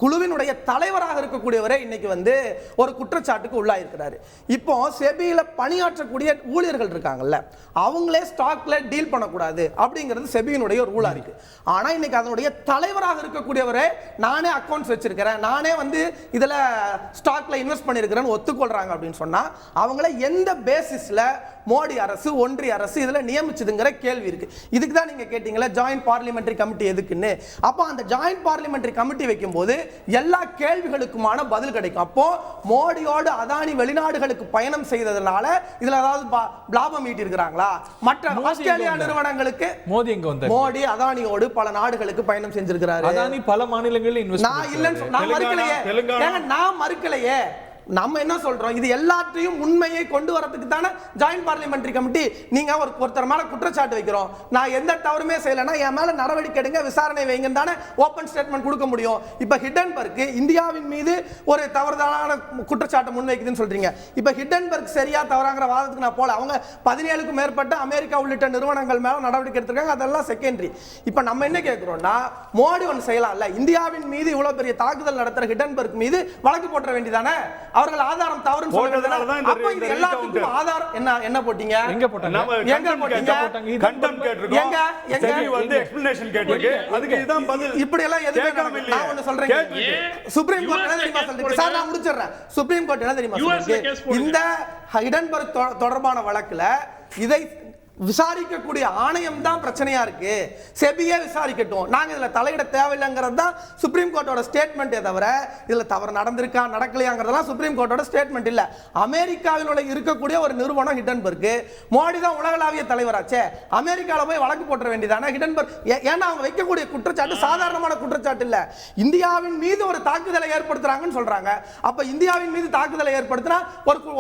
குழுவினுடைய தலைவராக இருக்கக்கூடியவரே இன்னைக்கு வந்து ஒரு குற்றச்சாட்டுக்கு உள்ளாயிருக்கிறாரு. இப்போ செபியில பணியாற்றக்கூடிய ஊழியர்கள் இருக்காங்கல்ல, அவங்களே ஸ்டாக்ல டீல் பண்ணக்கூடாது அப்படிங்கிறது செபியினுடைய ரூலா இருக்கு. ஆனா இன்னைக்கு அதனுடைய தலைவராக இருக்கக்கூடியவரே நானே அக்கௌண்ட்ஸ் வச்சிருக்கிறேன், நானே வந்து இதுல ஸ்டாக்ல இன்வெஸ்ட் பண்ணிருக்கிறேன்னு ஒத்துக்கொள்றாங்க அப்படின்னு சொன்னா அவங்கள எந்த பேசிஸ்ல மோடி அரசு ஒன்றிய அரசு இதுல நியமிச்சதுங்கிற கேள்வி இருக்கு. இதுக்கு தான் நீங்க கேட்டீங்களா ஜாயிண்ட் பார்லிமெண்டரி கமிட்டி எதுக்குன்னு. அப்போ அந்த ஜாயிண்ட் பார்லிமெண்டரி கமிட்டி வைக்கும்போது எல்லா கேள்விகளுக்குமான பதில் கிடைக்கும். அப்போ மோடியோடு அதானி வெளிநாடுகளுக்கு பயணம் செய்ததனால இதுல ஏதாவது லாபம் ஈட்டி இருக்கிறாங்களா? மற்ற ஆஸ்திரேலியா நிறுவனங்களுக்கு மோடி அதானியோடு பல நாடுகளுக்கு பயணம் செஞ்சிருக்கிறாரு. அதானி பல மாநிலங்களில் இன்வெஸ்ட் நான் இல்லன்னு நான் மறுக்கலையே. நம்ம என்ன சொல்றோம், இது எல்லாத்தையும் உண்மையை கொண்டு வரதுக்கு தானே ஜாயிண்ட் பார்லிமெண்டரி கமிட்டி. நீங்க ஒருத்தர் மேல குற்றச்சாட்டு வைக்கிறோம், நான் எந்த தவறுமே செய்யலைன்னா என் மேல நடவடிக்கை எடுங்க, விசாரணை வைங்கன்னு தானே ஓபன் ஸ்டேட்மெண்ட் கொடுக்க முடியும். இப்ப ஹிண்டன்பர்க் இந்தியாவின் மீது ஒரு தவறுதலான குற்றச்சாட்டு முன்வைக்குதுன்னு சொல்றீங்க. இப்ப ஹிண்டன்பர்க் சரியா தவறாங்கிற வாதத்துக்கு நான் போல, அவங்க 17க்கும் மேற்பட்ட அமெரிக்கா உள்ளிட்ட நிறுவனங்கள் மேல நடவடிக்கை எடுத்திருக்காங்க, அதெல்லாம் செகண்டரி. இப்ப நம்ம என்ன கேட்கிறோம்னா மோடி ஒன்று செய்யலாம்ல, இந்தியாவின் மீது இவ்வளவு பெரிய தாக்குதல் நடத்துற ஹிண்டன்பர்க் மீது வழக்கு போட்ட வேண்டியதானே? அவர்கள் ஆதாரம் தவறுன்னு சொல்றதுனால அப்ப இது எல்லாத்துக்கும் ஆதாரம் என்ன போட்டீங்க? எங்க போட்டாங்க? எங்க போட்டீங்க? கண்டம் கேட்டிருக்கோம். எங்க செபி வந்து எக்ஸ்பிளனேஷன் கேட்டிருக்கு. அதுக்கு இதான் பதில். இப்படி எல்லாம் எதுக்கு நான் ஒன்னு சொல்றேன். சுப்ரீம் கோர்ட் என்ன தெரியுமா சொல்லுது? சார் நான் முடிச்சிடுறேன். சுப்ரீம் கோர்ட் என்ன தெரியுமா சொல்லுது? இந்த ஹிடன்பர்க் தொடர்பான வழக்குல இதை விசாரிக்கக்கூடிய ஆணையம் தான் பிரச்சனையா இருக்கு, செபியே விசாரிக்கட்டும், நாங்க இதுல தலையிட தேவையில்லைங்கிறது தான் சுப்ரீம் கோர்ட்டோட ஸ்டேட்மெண்ட். தவிர இதுல தவறு நடந்திருக்கா நடக்கலையாங்கிறதெல்லாம் சுப்ரீம் கோர்ட்டோட ஸ்டேட்மெண்ட் இல்ல. அமெரிக்காவில் இருக்கக்கூடிய ஒரு நிறுவனம் ஹிடன்பர்க், மோடி தான் உலகளாவிய தலைவராச்சே, அமெரிக்காவில் போய் வழக்கு போட்ட வேண்டியதானே ஹிடன்பர்க். ஏன்னா அவங்க வைக்கக்கூடிய குற்றச்சாட்டு சாதாரணமான குற்றச்சாட்டு இல்ல, இந்தியாவின் மீது ஒரு தாக்குதலை ஏற்படுத்துறாங்கன்னு சொல்றாங்க. அப்ப இந்தியாவின் மீது தாக்குதலை ஏற்படுத்தினா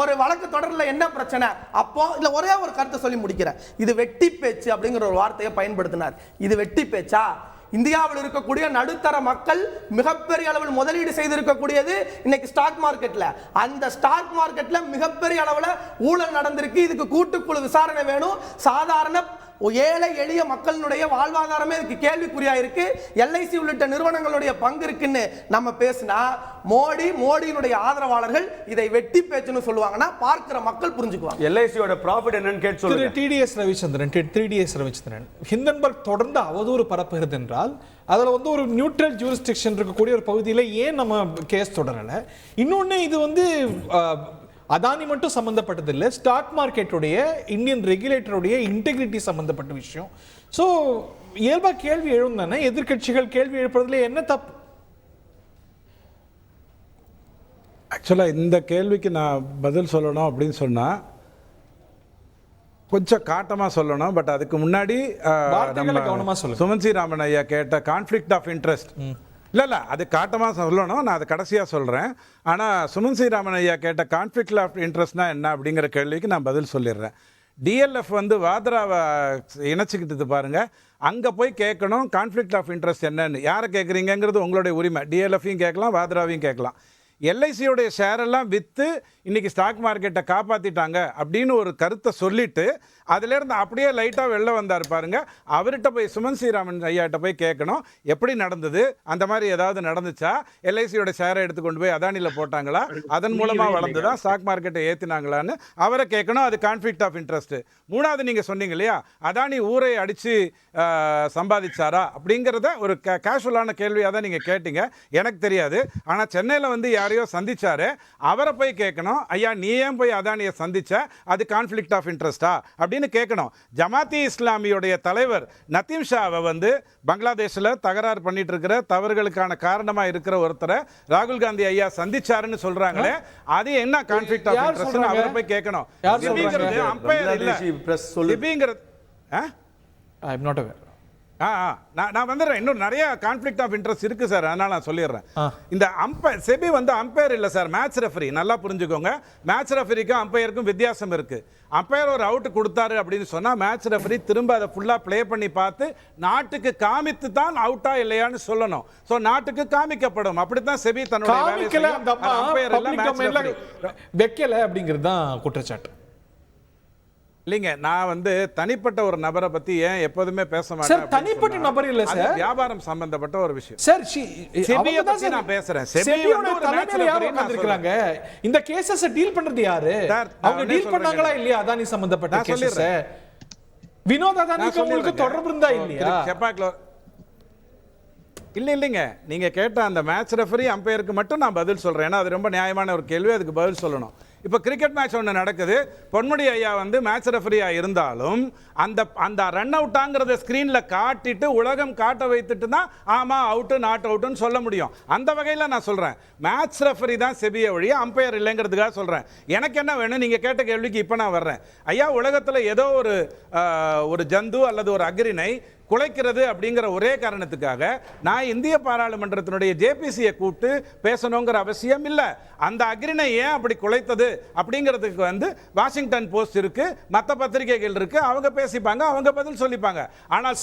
ஒரு வழக்கு தொடர்ல என்ன பிரச்சனை? அப்போ இல்ல ஒரே ஒரு கருத்தை சொல்லி முடிக்கிறேன். இது வெட்டி பேச்சு அப்படிங்கிற ஒரு வார்த்தையை பயன்படுத்தினார். இது வெட்டி பேச்சா? இந்தியாவில் இருக்கக்கூடிய நடுத்தர மக்கள் மிகப்பெரிய அளவில் முதலீடு செய்திருக்கக்கூடியது இன்னைக்கு ஸ்டாக் மார்க்கெட்ல. அந்த ஸ்டாக் மார்க்கெட்ல மிகப்பெரிய அளவில் ஊழல் நடந்திருக்கு. இதுக்கு கூட்டுக்குழு விசாரணை வேணும். சாதாரண ஏழை எளிய மக்களுடைய வாழ்வாதாரமே இதுக்கு கேள்விக்குறியா இருக்கு. எல்ஐசி உள்ளிட்ட நிறுவனங்களுடைய பங்கு இருக்குன்னு நம்ம பேசினா மோடியினுடைய ஆதரவாளர்கள் இதை வெட்டி பேச்சுன்னு சொல்லுவாங்கன்னா பார்க்கிற மக்கள் புரிஞ்சுக்குவாங்க. எல்ஐசியோட ப்ராஃபிட் என்னன்னு கேட்டு சொல்லுங்க. டிடிஎஸ் ரவிச்சந்திரன் ஹிண்டன்பர்க் தொடர்ந்து அவதூறு பரப்புகிறது என்றால் அதில் வந்து ஒரு நியூட்ரல் ஜூரிஸ்டிக்ஷன் இருக்கக்கூடிய ஒரு பகுதியில் ஏன் நம்ம கேஸ் தொடரலை? இன்னொன்று இது வந்து அதானி மட்டும் சம்பந்தப்பட்டது இல்லை, ஸ்டாக் மார்க்கெட்டுடைய இந்தியன் ரெகுலேட்டருடைய இன்டெகிரிட்டி சம்பந்தப்பட்ட விஷயம். ஸோ இயல்பாக கேள்வி எழும் தானே, எதிர்கட்சிகள் கேள்வி எழுப்புறதுல என்ன தப்பு? ஆக்சுவலாக இந்த கேள்விக்கு நான் பதில் சொல்லணும் அப்படின்னு சொன்னால் கொஞ்சம் காட்டமாக சொல்லணும். பட் அதுக்கு முன்னாடி கவனமாக சொல்லணும். சுமன் சி ராமன் ஐயா கேட்ட கான்ஃப்ளிக்ட் ஆஃப் இன்ட்ரெஸ்ட் இல்லை அது காட்டமாக சொல்லணும், நான் அதை கடைசியாக சொல்கிறேன். ஆனால் சுமன் சி ராமன் ஐயா கேட்ட கான்ஃப்ளிக்ட் ஆஃப் இன்ட்ரெஸ்ட்னா என்ன அப்படிங்கிற கேள்விக்கு நான் பதில் சொல்லிடுறேன். டிஎல்எஃப் வந்து வாத்ராவை இணைச்சிக்கிட்டது பாருங்கள், அங்கே போய் கேட்கணும் கான்ஃப்ளிக்ட் ஆஃப் இன்ட்ரெஸ்ட் என்னன்னு. யாரை கேட்குறீங்கிறது உங்களுடைய உரிமை. டிஎல்எஃபையும் கேட்கலாம், வாத்ராவையும் கேட்கலாம். எல்ஐசியோடைய ஷேரெல்லாம் விற்று இன்றைக்கி ஸ்டாக் மார்க்கெட்டை காப்பாற்றிட்டாங்க அப்படின்னு ஒரு கருத்தை சொல்லிவிட்டு அதிலேருந்து அப்படியே லைட்டாக வெளில வந்தார் பாருங்க. அவர்கிட்ட போய் சுமன் ஸ்ரீராமன் ஐயாட்ட போய் கேட்கணும் எப்படி நடந்தது, அந்த மாதிரி ஏதாவது நடந்துச்சா, எல்ஐசியோட ஷேரை எடுத்து கொண்டு போய் அதானியில் போட்டாங்களா, அதன் மூலமாக வளர்ந்துதான் ஸ்டாக் மார்க்கெட்டை ஏற்றினாங்களான்னு அவரை கேட்கணும். அது கான்ஃப்ளிக்ட் ஆஃப் இன்ட்ரெஸ்ட். மூணாவது நீங்கள் சொன்னீங்க இல்லையா, அதானி ஊரை அடித்து சம்பாதிச்சாரா அப்படிங்கிறத ஒரு கேஷுவலான கேள்வியாக தான் நீங்கள் கேட்டீங்க, எனக்கு தெரியாது. ஆனால் சென்னையில் வந்து யாரையோ சந்திச்சாரு, அவரை போய் கேட்கணும், ஐயா நீ ஏன் போய் அதானியை சந்திச்ச, அது கான்ஃப்ளிக்ட் ஆஃப் இன்ட்ரெஸ்டா அப்படின்னு கேட்கணும். ஜமாத்தி இஸ்லாமியுடைய தலைவர் நதீம் ஷாவை வந்து பங்களாதேஷில் தகராறு பண்ணிட்டு இருக்கிற தவறுகளுக்கான காரணமா இருக்கிற ஒருத்தரை ராகுல் காந்தி ஐயா சந்திச்சாருன்னு சொல்றாங்களே, அது என்ன கான்ஃப்ளிக்ட் ஆஃப் இன்ட்ரெஸ்ட் அவரை போய் கேட்கணும். அம்பையர் இல்ல சிபிங்கிறது. ஐ அம் நாட் அவேர். நான் வந்துடுறேன். இன்னும் நிறைய கான்ஃப்ளிக்ட் ஆஃப் இன்ட்ரெஸ்ட் இருக்கு சார், அதனால நான் சொல்லிடுறேன். இந்த அம்பையர் செபி வந்து அம்பையர் இல்லை சார், மேட்ச் ரெஃபரி. நல்லா புரிஞ்சுக்கோங்க, மேட்ச் ரெஃபரிக்கும் அம்பையருக்கும் வித்தியாசம் இருக்கு. அம்பையர் ஒரு அவுட் கொடுத்தாரு அப்படின்னு சொன்னா மேட்ச் ரெஃபரி திரும்ப அதை ஃபுல்லா ப்ளே பண்ணி பார்த்து நாட்டுக்கு காமித்து தான் அவுட்டா இல்லையான்னு சொல்லணும். ஸோ நாட்டுக்கு காமிக்கப்படும். அப்படித்தான் செபி தன்னுடைய வைக்கல அப்படிங்கிறது தான் குற்றச்சாட்டு. இல்லைங்க, நான் வந்து தனிப்பட்ட ஒரு நபரை பத்தி ஏன் எப்போதுமே பேச மாட்டேன். தனிப்பட்ட நபர் இல்ல சார், வியாபாரம் சம்பந்தப்பட்ட ஒரு விஷயம் சார். செபியை பத்தி நான் பேசுறேன். செபியோட தலைமையில யார் உட்கார்ந்திருக்காங்க? இந்த கேஸஸ் டீல் பண்றது யாரு? அவங்க டீல் பண்ணாங்களா இல்லையா? அதானி சம்பந்தப்பட்ட கேஸஸ் வினோத் அதானிக்கு உங்களுக்கு தொடர்பு இருந்தா இல்லையா? இல்லைங்க, நீங்க கேட்ட அந்த மேட்ச் ரெஃபரி அம்பையருக்கு மட்டும் நான் பதில் சொல்றேன். ஏன்னா அது ரொம்ப நியாயமான ஒரு கேள்வி, அதுக்கு பதில் சொல்லணும். இப்போ கிரிக்கெட் மேட்ச் ஒன்று நடக்குது, பொன்முடி ஐயா வந்து மேட்ச் ரெஃபரியாக இருந்தாலும் அந்த ரன் அவுட்டாங்கிறத ஸ்க்ரீனில் காட்டிட்டு உலகம் காட்ட வைத்துட்டு தான் ஆமாம் அவுட்டு நாட் அவுட்டுன்னு சொல்ல முடியும். அந்த வகையில் நான் சொல்கிறேன், மேட்ச் ரெஃபரி தான் செபிய வழியா, அம்பையர் இல்லைங்கிறதுக்காக சொல்கிறேன். எனக்கு என்ன வேணும், நீங்கள் கேட்ட கேள்விக்கு இப்போ நான் வர்றேன். ஐயா, உலகத்தில் ஏதோ ஒரு ஜந்து அல்லது ஒரு அக்ரிணை குலைக்கிறது அப்படிங்கிற ஒரே காரணத்துக்காக நான் இந்திய பாராளுமன்றத்தினுடைய ஜேபிசியை கூப்பிட்டு பேசணுங்கிற அவசியம் இல்லை. அந்த அக்ரிணை ஏன் அப்படி குலைத்தது அப்படிங்கிறதுக்கு வந்து வாஷிங்டன் போஸ்ட் இருக்கு, மற்ற பத்திரிகைகள் இருக்கு, அவங்க பேசிப்பாங்க, அவங்க பதில் சொல்லிப்பாங்க. ஆனால்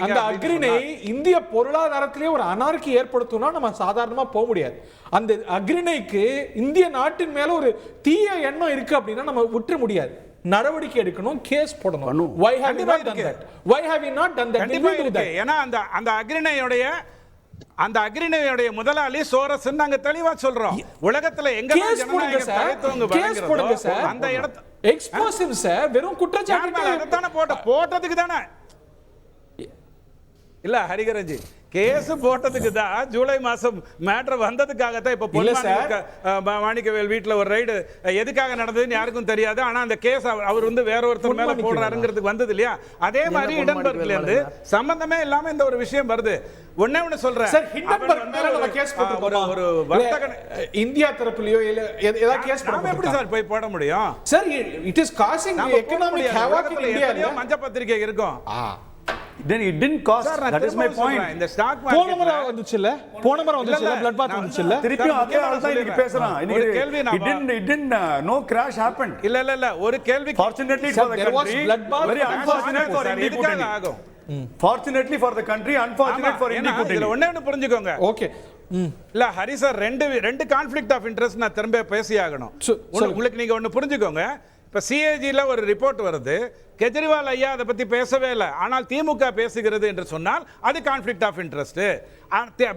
அந்த அக்ரிணை இந்திய பொருளாதாரத்திலே ஒரு அனார்கி ஏற்படுத்தணும்னா நம்ம சாதாரணமா போக முடியாது. அந்த அக்ரிணைக்கு இந்திய நாட்டின் மேல ஒரு தீய எண்ணம் இருக்கு அப்படின்னா நம்ம விட்டுற முடியாது, நடவடிக்கை எடுக்கணும், கேஸ் போடணும். Why have you not done that? Why have you not done that? ஏன்னா அந்த அக்ரிணையோட அந்த அக்ரிணையுடைய முதலாளி சோரஸ் நாங்க தெளிவா சொல்றோம். உலகத்துல எங்க கேஸ் போடுங்க சார், அந்த இடத்துல எக்ஸ்போசிவ் சார், வெறும் குற்றச்சாட்டு போட்டதுக்கு தானே இல்ல ஹரிகரஞ்சி, கேஸ் போட்டதுக்கு தான் ஜூலை மாசம் மேட்டர் வந்ததுக்காக தான் இப்ப மாணிக்கவேல் வீட்டுல ஒரு ரைடு எதுக்காக நடந்ததுன்னு யாருக்கும் தெரியாது. ஆனா அந்த கேஸ் அவர் வந்து வேற ஒருத்தர் மேல போடுறாருங்கிறதுக்கு வந்தது இல்லையா? அதே மாதிரி ஹிண்டன்பர்க்ல இருந்து சம்பந்தமே இல்லாம இந்த ஒரு விஷயம் வருது. ஒண்ணே சொல்றேன் சார், ஹிண்டன்பர்க் மேல நம்ம கேஸ் போட்டு ஒரு வர்த்தக இந்தியா தரப்புலயோ இல்ல ஏதாவது கேஸ் போட எப்படி சார் போய் போட முடியும் sir? It is causing economic havoc in India. மஞ்ச பத்திரிகை இருக்கும். Then it didn't cost. That is my point. இந்த ஸ்டாக் மார்க்கெட் போன முறை வந்துச்சுல blood bath வந்துச்சுல. திருப்பி அதே ஆளு தான் இன்னைக்கு பேசுறான். ஒரு கேள்வி நான் it didn't no crash happened. இல்ல ஒரு கேள்வி. Fortunately for the country, very unfortunate for India கூட்டணி. Fortunately for the country, unfortunate for India கூட்டணி. இதுல ஒண்ணே புரிஞ்சுக்கோங்க. ஓகே. இல்ல ஹரி சார், ரெண்டு கான்ஃப்ளிக்ட் ஆஃப் இன்ட்ரெஸ்ட் நான் திரும்ப பேசி ஆகணும். உங்களுக்கு நீங்க ஒன்னு புரிஞ்சுக்கோங்க. இப்ப சிஏஜில ஒரு ரிப்போர்ட் வருது, கெஜ்ரிவால் ஐயா அதை பத்தி பேசவே இல்லை, ஆனால் திமுக பேசுகிறது என்று சொன்னால் அது கான்ஃப்ளிக்ட் ஆஃப் இன்ட்ரெஸ்ட்.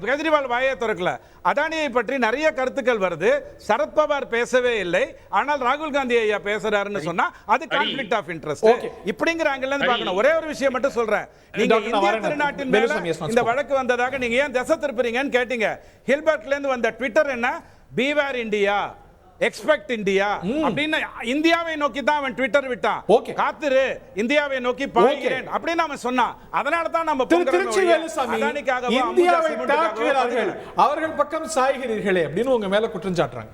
கெஜ்ரிவால் வாயை திறக்கல. அதானியை பற்றி நிறைய கருத்துக்கள் வருது, சரத்பவார் பேசவே இல்லை, ஆனால் ராகுல் காந்தி ஐயா பேசுறாருன்னு சொன்னா அது கான்ஃப்ளிக்ட் ஆஃப் இன்ட்ரெஸ்ட். இப்படிங்கிற ஆங்கிள் இருந்து பார்க்கணும். ஒரே ஒரு விஷயம் மட்டும் சொல்றேன். நீங்க இந்திய திருநாட்டின் மேல இந்த வழக்கு வந்ததாக நீங்க ஏன் திசை திருப்புறீங்கன்னு கேட்டீங்க. ஹில்பர்ட்ல இருந்து வந்த ட்விட்டர் என்ன, பீவேர் இந்தியா, எக்ஸ்பெக்ட் இந்தியா அப்படின்னு இந்தியாவை நோக்கி தான் அவன் ட்விட்டர் விட்டான். காத்துரு, இந்தியாவை நோக்கி பாய்கிறேன் அப்படின்னு அவன் சொன்னான். அதனால தான் நம்ம திருச்சி வேலுசாமி இந்தியாவை தாக்குகிறார்கள், அவர்கள் பக்கம் சாய்கிறீர்களே அப்படின்னு உங்க மேல குற்றம் சாட்டுறாங்க.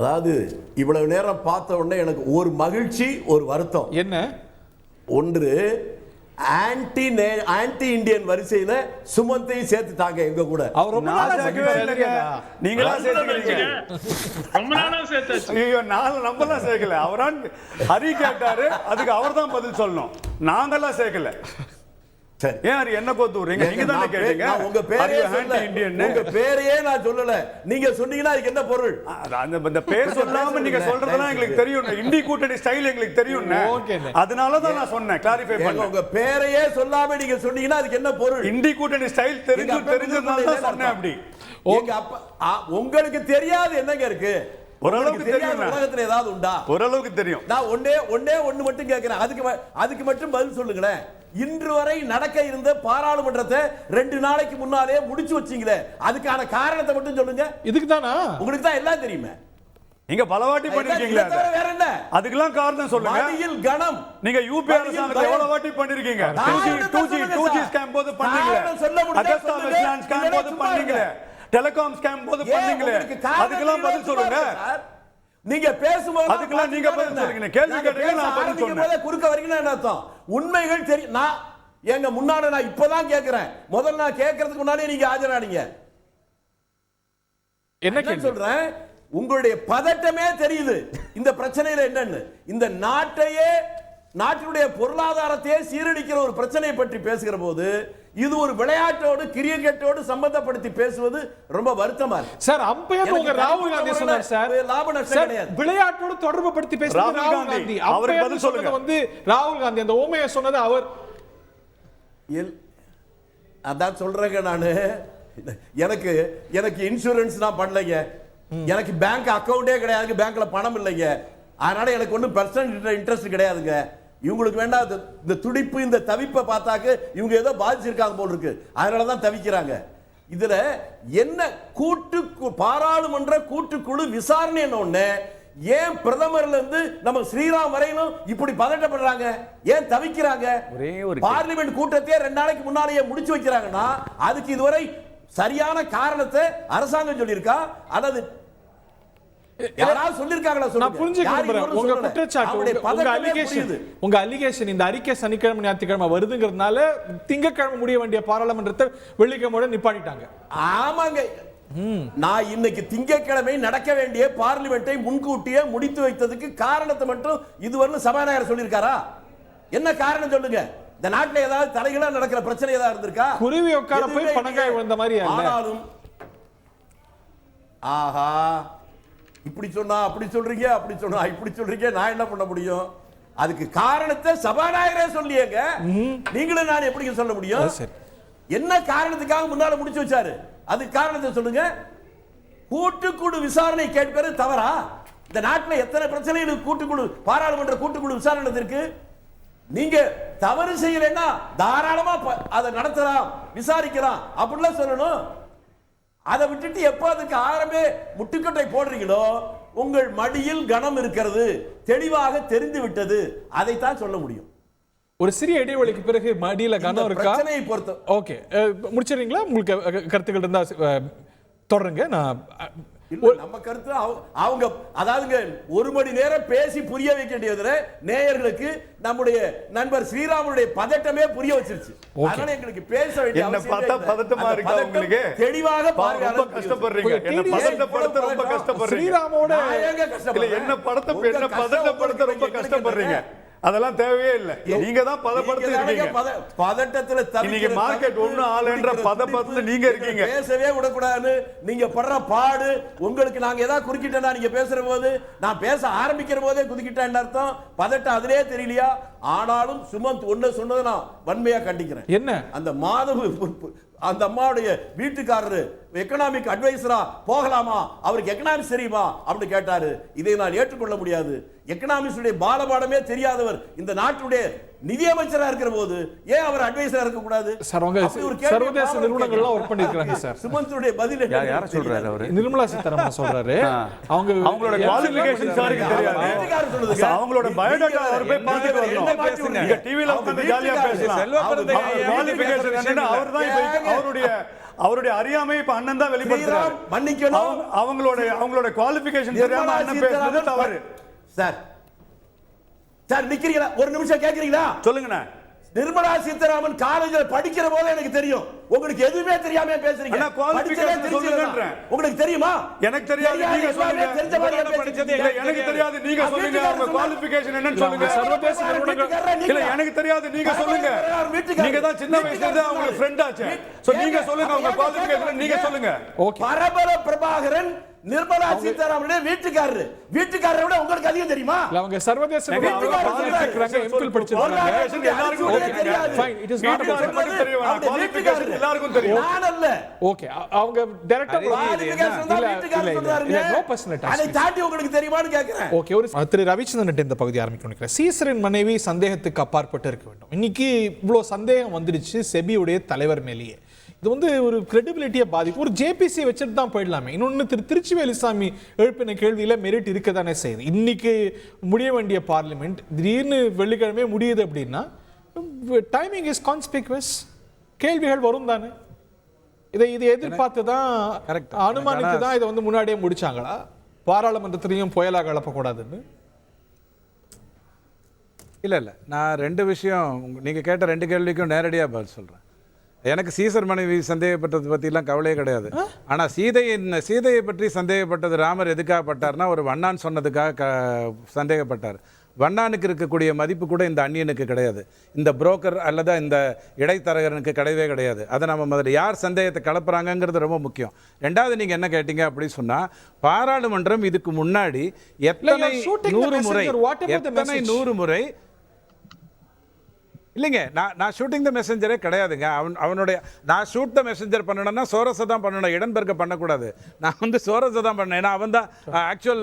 அதாவது இவ்வளவு நேரம் பார்த்த உடனே எனக்கு ஒரு மகிழ்ச்சி, ஒரு வருத்தம். என்ன? ஒன்று, ஆன்டி இந்தியன் வரிசையில சுமந்தையும் சேர்த்துட்டாங்க எங்க கூட. நீங்களா சேர்த்துக்கிறீங்க? ஐயோ, நம்மலாம் சேர்க்கல. அவரான் ஹரி கேட்டாரு, அதுக்கு அவர் தான் பதில் சொல்லணும். நாங்கெல்லாம் சேர்க்கல. ஏன் என்ன கோத்துறீங்க? நீங்க தானே கேட்டீங்க. உங்க பேரே உங்க பேரையே நான் சொல்லல, நீங்க சொன்னீங்கன்னா அதுக்கு என்ன பொருள்? அந்த பேர் சொல்லாம நீங்க சொல்றதெல்லாம் எங்களுக்கு தெரியும். இந்தி கூட்டணி ஸ்டைல் எங்களுக்கு தெரியும். அதனால தான் நான் சொன்னேன், கிளாரிஃபை பண்ண. உங்க பேரையே சொல்லாம நீங்க சொன்னீங்கன்னா அதுக்கு என்ன பொருள்? இந்தி கூட்டணி ஸ்டைல் தெரிஞ்சதுனால தான் சொன்னேன். அப்படி உங்களுக்கு தெரியாது என்னங்க இருக்கு? ஓரளவுக்கு தெரியும். உலகத்துல ஏதாவது உண்டா? ஓரளவுக்கு தெரியும். நான் ஒண்ணு மட்டும் கேட்கிறேன், அதுக்கு மட்டும் பதில் சொல்லுங்களேன். இன்று வரை நடக்க இருந்த பாராளுமன்றத்தை 2 நாளைக்கு முன்னாலே முடிச்சு வச்சீங்களே, அதுக்கான காரணத்தை மட்டும் சொல்லுங்க. இதுக்கு தானா? உங்களுக்கு தான் எல்லாம் தெரியுமே. நீங்க பலவாட்டி பண்ணிருக்கீங்களா? வேற என்ன? அதுக்கெல்லாம் காரணம் சொல்லுங்க. மடியில் கணம். நீங்க யூபி அரசாங்கத்தை எவ்வளவு வாட்டி பண்ணிருக்கீங்க? 2G ஸ்கேம் போது பண்ணீங்களே, அகஸ்டா வெஸ்ட்லேண்ட் ஸ்கேம் போது பண்ணீங்களே, டெலிகாம் ஸ்கேம் போது பண்ணீங்களே, அதுக்கெல்லாம் பதில் சொல்லுங்க. நீங்க பேசும்போது அதுக்கெல்லாம் நீங்க பதில் சொல்லுங்க. கேள்வி கேட்டீங்க, நான் பதில் சொன்னேன். குறுக்க வரீங்கன்னா என்ன அர்த்தம்? உண்மைகள் தெரியும். நான் எங்க முன்னாடி நான் இப்பதான் கேட்கிறேன். முதல்ல நான் கேட்கறதுக்கு முன்னாடியே நீங்க ஆஜரானீங்க. என்ன சொல்றேன்? உங்களுடைய பதட்டமே தெரியுது இந்த பிரச்சனையில என்னன்னு. இந்த நாட்டினுடைய பொருளாதாரத்தையே சீரழிக்கிற ஒரு பிரச்சனையை பற்றி பேசுகிற போது இது ஒரு விளையாட்டோடு கிரிக்கெட்டோடு சம்பந்தப்படுத்தி பேசுவது ரொம்ப வருத்தமா இருக்கு. சார், அம்பையர் உங்க ராகுல் காந்தி சொன்னார் சார், லாப நஷ்டம் கிடையாது, விளையாட்டோடு தொடர்பு படுத்தி பேசுறது ராகுல் காந்தி. அவருக்கு பதில் சொல்லுங்க. வந்து ராகுல் காந்தி அந்த ஓமையை சொன்னது அவர். அதான் சொல்றேங்க நானு. எனக்கு இன்சூரன்ஸ் நான் பண்ணலைங்க, எனக்கு பேங்க் அக்கவுண்டே கிடையாது, பேங்க்ல பணம் இல்லைங்க, அதனால எனக்கு ஒன்றும் பர்சன்ட் இன்ட்ரெஸ்ட் கிடையாதுங்க. இவங்களுக்கு வேண்டாம் இந்த துடிப்பு, இந்த தவிப்பை பார்த்தாக்க இவங்க ஏதோ பாதிச்சிருக்காங்க போல் இருக்கு, அதனாலதான் தவிக்கிறாங்க. இதுல என்ன பாராளுமன்ற கூட்டுக்குழு விசாரணை ஒண்ணு, ஏன் பிரதமர்ல இருந்து நம்ம ஸ்ரீராம் வரையிலும் இப்படி பதட்டப்படுறாங்க, ஏன் தவிக்கிறாங்க? பார்லிமெண்ட் கூட்டத்தையே 2 நாளைக்கு முன்னாலேயே முடிச்சு வைக்கிறாங்கன்னா அதுக்கு இதுவரை சரியான காரணத்தை அரசாங்கம் சொல்லியிருக்கா அல்லது யாராவது சொல்லிருக்காங்களா? நான் புரிஞ்சுக்கிறேன் உங்க குற்றச்சாட்டு, உங்க அலிகேஷன். இந்த அறிக்கை சனிக்கிழமை ஞாயிற்றுக்கிழமை வருதுங்கிறதுனால திங்கட்கிழமை முடிய வேண்டிய பாராளுமன்றத்தை வெள்ளிக்கிழமை நிப்பாட்டிட்டாங்க. ஆமாங்க, நான் இன்னைக்கு திங்கட்கிழமை நடக்க வேண்டிய பார்லிமெண்டை முன்கூட்டியே முடித்து வைத்ததுக்கு காரணத்தை மட்டும் இதுவரை சபாநாயகர் சொல்லியிருக்காரா? என்ன காரணம் சொல்லுங்க. இந்த நாட்டில் ஏதாவது தலைகளா நடக்கிற பிரச்சனை ஏதாவது இருந்திருக்கா? குருவி உட்கார போய் பணங்காய் விழுந்த மாதிரி. ஆனாலும் ஆஹா, இப்படி சொன்னா அப்படி சொல்றீங்க, அப்படி சொன்னா இப்படி சொல்றீங்க, நான் என்ன பண்ண முடியும்? அதுக்கு காரணத்தை சபாநாயகரே சொல்லியேங்க, நீங்களும் நான் எப்படி சொல்ல முடியும்? என்ன காரணத்துக்காக முன்னால முடிச்சு வச்சாரு? அது காரணத்தை சொல்லுங்க. கூட்டுக்குழு விசாரணை கேட்பது தவறா? இந்த நாட்டில் எத்தனை பிரச்சனைகள் கூட்டுக்குழு, பாராளுமன்ற கூட்டுக்குழு விசாரணை இருக்கு. நீங்க தவறு செய்யலைன்னா தாராளமா அதை நடத்தலாம், விசாரிக்கலாம் அப்படிலாம் சொல்லணும். அதை விட்டுட்டு எப்ப அதுக்கு ஆரம்பே முட்டுக்கட்டை போடுறீங்களோ உங்கள் மடியில் கனம் இருக்கிறது, தெளிவாக தெரிந்து விட்டது, அதைத்தான் சொல்ல முடியும். ஒரு சிறிய இடைவெளிக்கு பிறகு மடியில கனம் இருக்கா? பிரச்சனையை பொறுத்த ஓகே, முடிச்சிடுறீங்களா? உங்களுக்கு கருத்துக்கள் இருந்தா தொடருங்க. நான் நம்ம கருத்து அவங்க அதாவதுங்க 1 மணி நேரம் பேசி புரிய வைக்க வேண்டியதுல நேயர்களுக்கு நம்முடைய நண்பர் ஸ்ரீராமனுடைய பதட்டமே புரிய வச்சிருச்சு. அதனால எங்களுக்கு பேச வேண்டிய அவசியம் இல்ல. பதட்டமா இருக்கு உங்களுக்கு. தெளிவாக ரொம்ப கஷ்டப்படுறீங்க. என்ன பதட்டப்படுத்த ரொம்ப கஷ்டப்படுறீங்க. ஸ்ரீராமோட என்ன பதட்டப்படுத்த ரொம்ப கஷ்டப்படுறீங்க. அதெல்லாம் தேவையே இல்ல. நீங்க தான் பதப்படுத்தி இருக்கீங்க. பதட்டத்துல நீங்க மார்க்கெட் ஒண்ணு ஆளுன்ற பதப்பத்துல நீங்க இருக்கீங்க. பேசவே விடக்கூடாது. நீங்க படுற பாடு உங்களுக்கு நாங்க ஏதாவது குறுக்கிட்டா நீங்க பேசுற போது, நான் பேச ஆரம்பிக்கிற போதே குறுக்கிட்டேன் அர்த்தம். பதட்டம் அதிலே தெரியலையா? ஆனாலும் சுமந்த் ஒண்ணு சொன்னதை நான் வன்மையா கண்டிக்கிறேன். என்ன அந்த மாதவு அந்த அம்மாவுடைய வீட்டுக்காரரு எக்கனாமிக் அட்வைசரா போகலாமா, அவருக்கு எக்கனாமிக்ஸ் தெரியுமா அப்படின்னு கேட்டாரு. இதை நான் ஏற்றுக்கொள்ள முடியாது. எக்கனாமிக்ஸ் பாலபாடமே தெரியாதவர் இந்த நாட்டுடைய நிதியமைச்சரா இருக்கிற போது ஏன் அவர் அட்வைசரா இருக்க கூடாது? சர்வதேச நிறுவனங்கள்லாம் ஒர்க் பண்ணிருக்காங்க சார். சுமந்துடைய பதில் யார சொல்றாரு அவரு? நிர்மலா சீதாராமன் சொல்றாரு. அவங்களோட குவாலிஃபிகேஷன் சாருக்கு தெரியாது. அவங்களோட பயோடேட்டா அவர் போய் பார்த்துட்டு வரணும். நீங்க டிவில உட்கார்ந்து ஜாலியா பேசலாம். குவாலிஃபிகேஷன் என்னன்னா அவர் தான் அவருடைய அறியாமை இப்ப அண்ணன் தான் வெளிப்படுத்துறாரு. மன்னிக்கணும். அவங்களோட குவாலிஃபிகேஷன் தெரியாம அண்ணன் பேசுறது தவறு. சார் நிக்கிறீங்களா? ஒரு நிமிஷம் கேக்குறீங்களா? சொல்லுங்கண்ணா. நிர்மலா சீதாராமன் காலேஜ்ல படிக்கிற போது எனக்கு தெரியும். உங்களுக்கு எதுவுமே தெரியாம பேசுறீங்க. அண்ணா குவாலிஃபிகேஷன் சொல்லுங்கன்றேன். உங்களுக்கு தெரியுமா? எனக்கு தெரியாது, நீங்க சொல்லுங்க. தெரிஞ்ச மாதிரி பேசுறீங்க. இல்ல எனக்கு தெரியாது, நீங்க சொல்லுங்க. உங்க குவாலிஃபிகேஷன் என்னன்னு சொல்லுங்க. சர்வதேச நிறுவனங்கள் இல்ல எனக்கு தெரியாது, நீங்க சொல்லுங்க. நீங்க தான் சின்ன வயசுல இருந்து அவங்க ஃப்ரெண்ட் ஆச்சு. சோ நீங்க சொல்லுங்க உங்க குவாலிஃபிகேஷன் நீங்க சொல்லுங்க. ஓகே. பரபர பிரபாகரன் நிர்மலா சீதாராமனுடைய வீட்டுக்காரரை விட உங்களுக்கு அதிகம் தெரியுமா? இல்ல அவங்க சர்வதேச நிறுவனங்கள் எம்பில் படிச்சிருக்காங்க. எல்லாருக்கும் தெரியாது. Fine, it is not about qualification எல்லாருக்கும் தெரியும். நான் அல்ல. ஓகே, அவங்க டைரக்டா இல்ல நோ பர்சனல் டாஸ்க். அதை தாண்டி உங்களுக்கு தெரியுமான்னு கேக்குறேன். ஓகே, ஒரு திரு ரவிச்சந்திரன் இந்த பகுதி ஆரம்பிக்கணும் நினைக்கிறேன். சீசரின் மனைவி சந்தேகத்துக்கு அப்பாற்பட்டு இருக்க வேண்டும். இன்னைக்கு இவ்வளவு சந்தேகம் வந்துடுச்சு செபியுடைய தலைவர் மேலேயே. இது வந்து ஒரு கிரெடிபிலிட்டியை பாதிக்கும். ஒரு ஜேபிசி வச்சுட்டு தான் போயிடலாமே. இன்னொன்று திருச்சி வேலுசாமி எழுப்பின கேள்வியில மெரிட் இருக்க தானே செய்யுது. இன்னைக்கு முடிய வேண்டிய பார்லிமெண்ட் திடீர்னு வெள்ளிக்கிழமை முடியுது அப்படின்னா டைமிங் இஸ் கான்ஸ்பிகுவஸ். கேள்விகள் வரும் தானே. இதை எதிர்பார்த்து தான் அனுமானித்து தான் இதை வந்து முன்னாடியே முடிச்சாங்களா? பாராளுமன்றத்திலையும் புயலாக கலப்பக்கூடாதுன்னு. இல்லை நான் 2 விஷயம் நீங்கள் கேட்ட 2 கேள்விக்கும் நேரடியாக பதில் சொல்கிறேன். எனக்கு சீசர் மனைவி சந்தேகப்பட்டது பற்றிலாம் கவலையே கிடையாது. ஆனால் சீதையை பற்றி சந்தேகப்பட்டது ராமர் எதுக்காக பட்டார்னா ஒரு வண்ணான் சொன்னதுக்காக சந்தேகப்பட்டார். வண்ணானுக்கு இருக்கக்கூடிய மதிப்பு கூட இந்த அந்நியனுக்கு கிடையாது, இந்த புரோக்கர் அல்லது இந்த இடைத்தரகனுக்கு கிடையவே கிடையாது. அதை நம்ம முதல்ல யார் சந்தேகத்தை கலப்புறாங்கிறது ரொம்ப முக்கியம். 2வது நீங்கள் என்ன கேட்டீங்க அப்படி சொன்னால், பாராளுமன்றம் இதுக்கு முன்னாடி எத்தனை 100 முறை இல்லைங்க, நான் ஷூட்டிங் த மெசஞ்சரே கிடையாதுங்க. அவனுடைய நான் ஷூட் த மெசஞ்சர் பண்ணணும்னா சோரஸை தான் பண்ணணும், இடன்பெர்க்கை பண்ணக்கூடாது. நான் வந்து சோரஸை தான் பண்ணேன். ஏன்னா அவன் தான் ஆக்சுவல்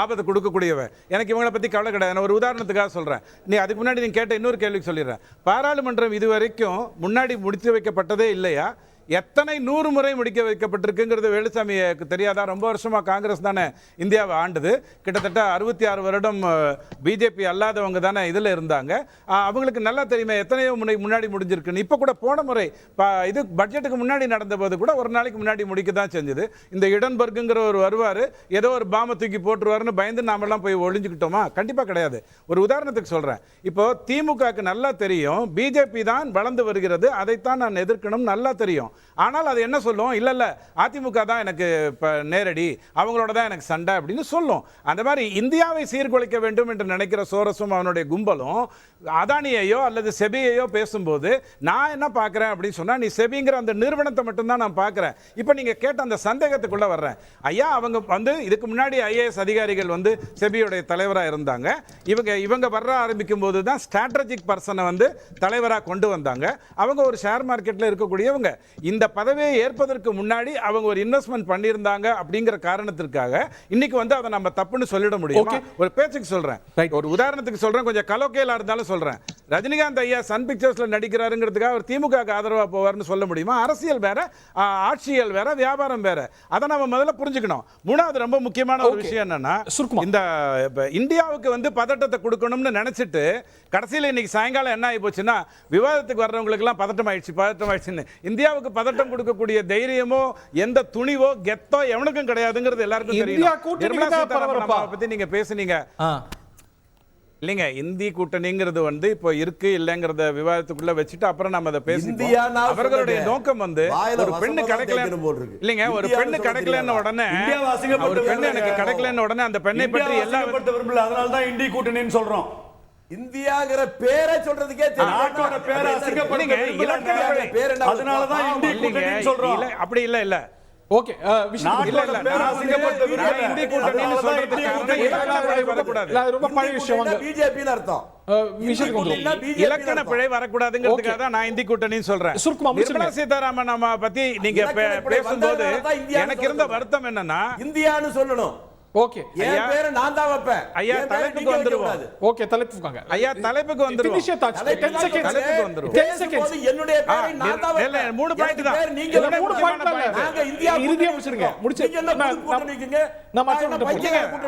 ஆபத்தை கொடுக்கக்கூடியவன். எனக்கு இவங்களை பற்றி கவலை கிடையாது. நான் ஒரு உதாரணத்துக்காக சொல்கிறேன். அதுக்கு முன்னாடி நீங்கள் கேட்ட இன்னொரு கேள்விக்கு சொல்லிடுறேன். பாராளுமன்றம் இது வரைக்கும் முன்னாடி முடித்து வைக்கப்பட்டதே இல்லையா? எத்தனை 100 முறை முடிக்க வைக்கப்பட்டிருக்குங்கிறது வேலுசாமிக்கு தெரியாதா? ரொம்ப வருஷமாக காங்கிரஸ் தானே இந்தியாவை ஆண்டுது. கிட்டத்தட்ட 66 வருடம் பிஜேபி அல்லாதவங்க தானே இதில் இருந்தாங்க. அவங்களுக்கு நல்லா தெரியுமே எத்தனையோ முன்னாடி முடிஞ்சிருக்குன்னு. இப்போ கூட போன முறை இது பட்ஜெட்டுக்கு முன்னாடி நடந்த போது கூட ஒரு நாளைக்கு முன்னாடி முடிக்க தான் செஞ்சது. இந்த இடன்பர்க்குங்கிற ஒரு வருவார், ஏதோ ஒரு பாம்பை தூக்கி போட்டுருவாருன்னு பயந்து நாமெல்லாம் போய் ஒழிஞ்சுக்கிட்டோமா? கண்டிப்பாக கிடையாது. ஒரு உதாரணத்துக்கு சொல்கிறேன். இப்போ திமுகவுக்கு நல்லா தெரியும் பிஜேபி தான் வளர்ந்து வருகிறது, அதைத்தான் நான் எதிர்க்கணும், நல்லா தெரியும். ஆனால் அது என்ன சொல்லும், இல்ல இல்ல அதிமுக தான் எனக்கு நேரடி, அவங்களோட தான் எனக்கு சண்டை அப்படின்னு சொல்லும். அந்த மாதிரி இந்தியாவை சீர்குலைக்க வேண்டும் என்று நினைக்கிற சோரஸும் அவனுடைய கும்பலும் அதானியையோ அல்லது செபியையோ பேசும்போது நான் என்ன பார்க்குறேன் அப்படின்னு சொன்னால், நீ செபிங்கிற அந்த நிறுவனத்தை மட்டும்தான் நான் பார்க்குறேன். இப்போ நீங்கள் கேட்ட அந்த சந்தேகத்துக்குள்ளே வர்றேன். ஐயா, அவங்க வந்து இதுக்கு முன்னாடி ஐஏஎஸ் அதிகாரிகள் வந்து செபியோடைய தலைவராக இருந்தாங்க. இவங்க வர ஆரம்பிக்கும் போது தான் ஸ்ட்ராட்டஜிக் பர்சனை வந்து தலைவராக கொண்டு வந்தாங்க. அவங்க ஒரு ஷேர் மார்க்கெட்டில் இருக்கக்கூடியவங்க. இந்த பதவியை ஏற்பதற்கு முன்னாடி அவங்க ஒரு இன்வெஸ்ட்மெண்ட் பண்ணியிருந்தாங்க அப்படிங்கிற காரணத்திற்காக இன்னைக்கு வந்து அதை நம்ம தப்புன்னு சொல்லிட முடியும். ஒரு பேச்சுக்கு சொல்கிறேன், ஒரு உதாரணத்துக்கு சொல்கிறேன், கொஞ்சம் கலோக்கேலா இருந்தாலும் சொல்றேன். ரஜினிகாந்த் ஐயா சன் பிக்சர்ஸ்ல நடிக்கிறாருங்கிறதுக்காக அவர் திமுக ஆதரவா போவார்னு சொல்ல முடியுமா? அரசியல் வேற, ஆட்சியல் வேற, வியாபாரம் வேற. அதை நம்ம முதல்ல புரிஞ்சுக்கணும். மூணாவது ரொம்ப முக்கியமான ஒரு விஷயம் என்னன்னா, இந்த இந்தியாவுக்கு வந்து பதட்டத்தை கொடுக்கணும்னு நினைச்சிட்டு கடைசியில் இன்னைக்கு சாயங்காலம் என்ன ஆகி போச்சுன்னா, விவாதத்துக்கு வர்றவங்களுக்கு எல்லாம் பதட்டம் ஆயிடுச்சுன்னு. இந்தியாவுக்கு பதட்டம் கொடுக்கக்கூடிய தைரியமோ எந்த துணிவோ கெத்தோ எவனுக்கும் கிடையாதுங்கிறது எல்லாருக்கும் தெரியும். பத்தி நீங்க பேசுனீங்க இல்லைங்க, இந்தி கூட்டணிங்கிறது வந்து இப்போ இருக்கு இல்லைங்கிறத விவாதத்துக்குள்ள வச்சுட்டு அப்புறம் நம்ம அதை பேசிப்போம். அவர்களுடைய நோக்கம் வந்து ஒரு பெண்ணு கிடைக்கல இல்லைங்க, ஒரு பெண்ணு கிடைக்கலன்னு உடனே, ஒரு பெண்ணு எனக்கு கிடைக்கலன்னு உடனே அந்த பெண்ணை பற்றி எல்லா விரும்பல, அதனால தான் இந்தி கூட்டணின்னு சொல்றோம். இந்தியாங்கிற பேரை சொல்றதுக்கே நாட்டோட பேரை அசிங்கப்படுத்துங்க, அதனால தான் இந்தி கூட்டணின்னு சொல்றோம். அப்படி இல்ல. ஓகே, நாட்டோட பேரை அசிங்கப்படுத்துறது இந்தி கூட்டணின்னு சொல்றதுக்கு வரக்கூடாது. ரொம்ப பழைய விஷயம். பிஜேபின்னு அர்த்தம். இலக்கண பிழை வரக்கூடாதுங்கிறதுக்காக தான் நான் இந்தி கூட்டணின்னு சொல்றேன். நிர்மலா சீதாராமன் அம்மா பத்தி நீங்க பேசும்போது எனக்கு இருந்த வருத்தம் என்னன்னா, இந்தியான்னு சொல்லணும். ஓகே, என் பேரை நான் தான் வைப்பேன். ஐயா, தலைப்புக்கு வந்துருவோம். ஓகே, தலைப்புக்கு ஐயா, தலைப்புக்கு வந்துருவோம். 10 செகண்ட்ஸ் என்னுடைய பேரை நான் தான் வைப்பேன். 3 பாயிண்ட் தான். நீங்க 3 பாயிண்ட் தான். நாங்க இந்தியா இறுதியா முடிச்சிருங்க. முடிச்சிருக்கீங்க. நம்ம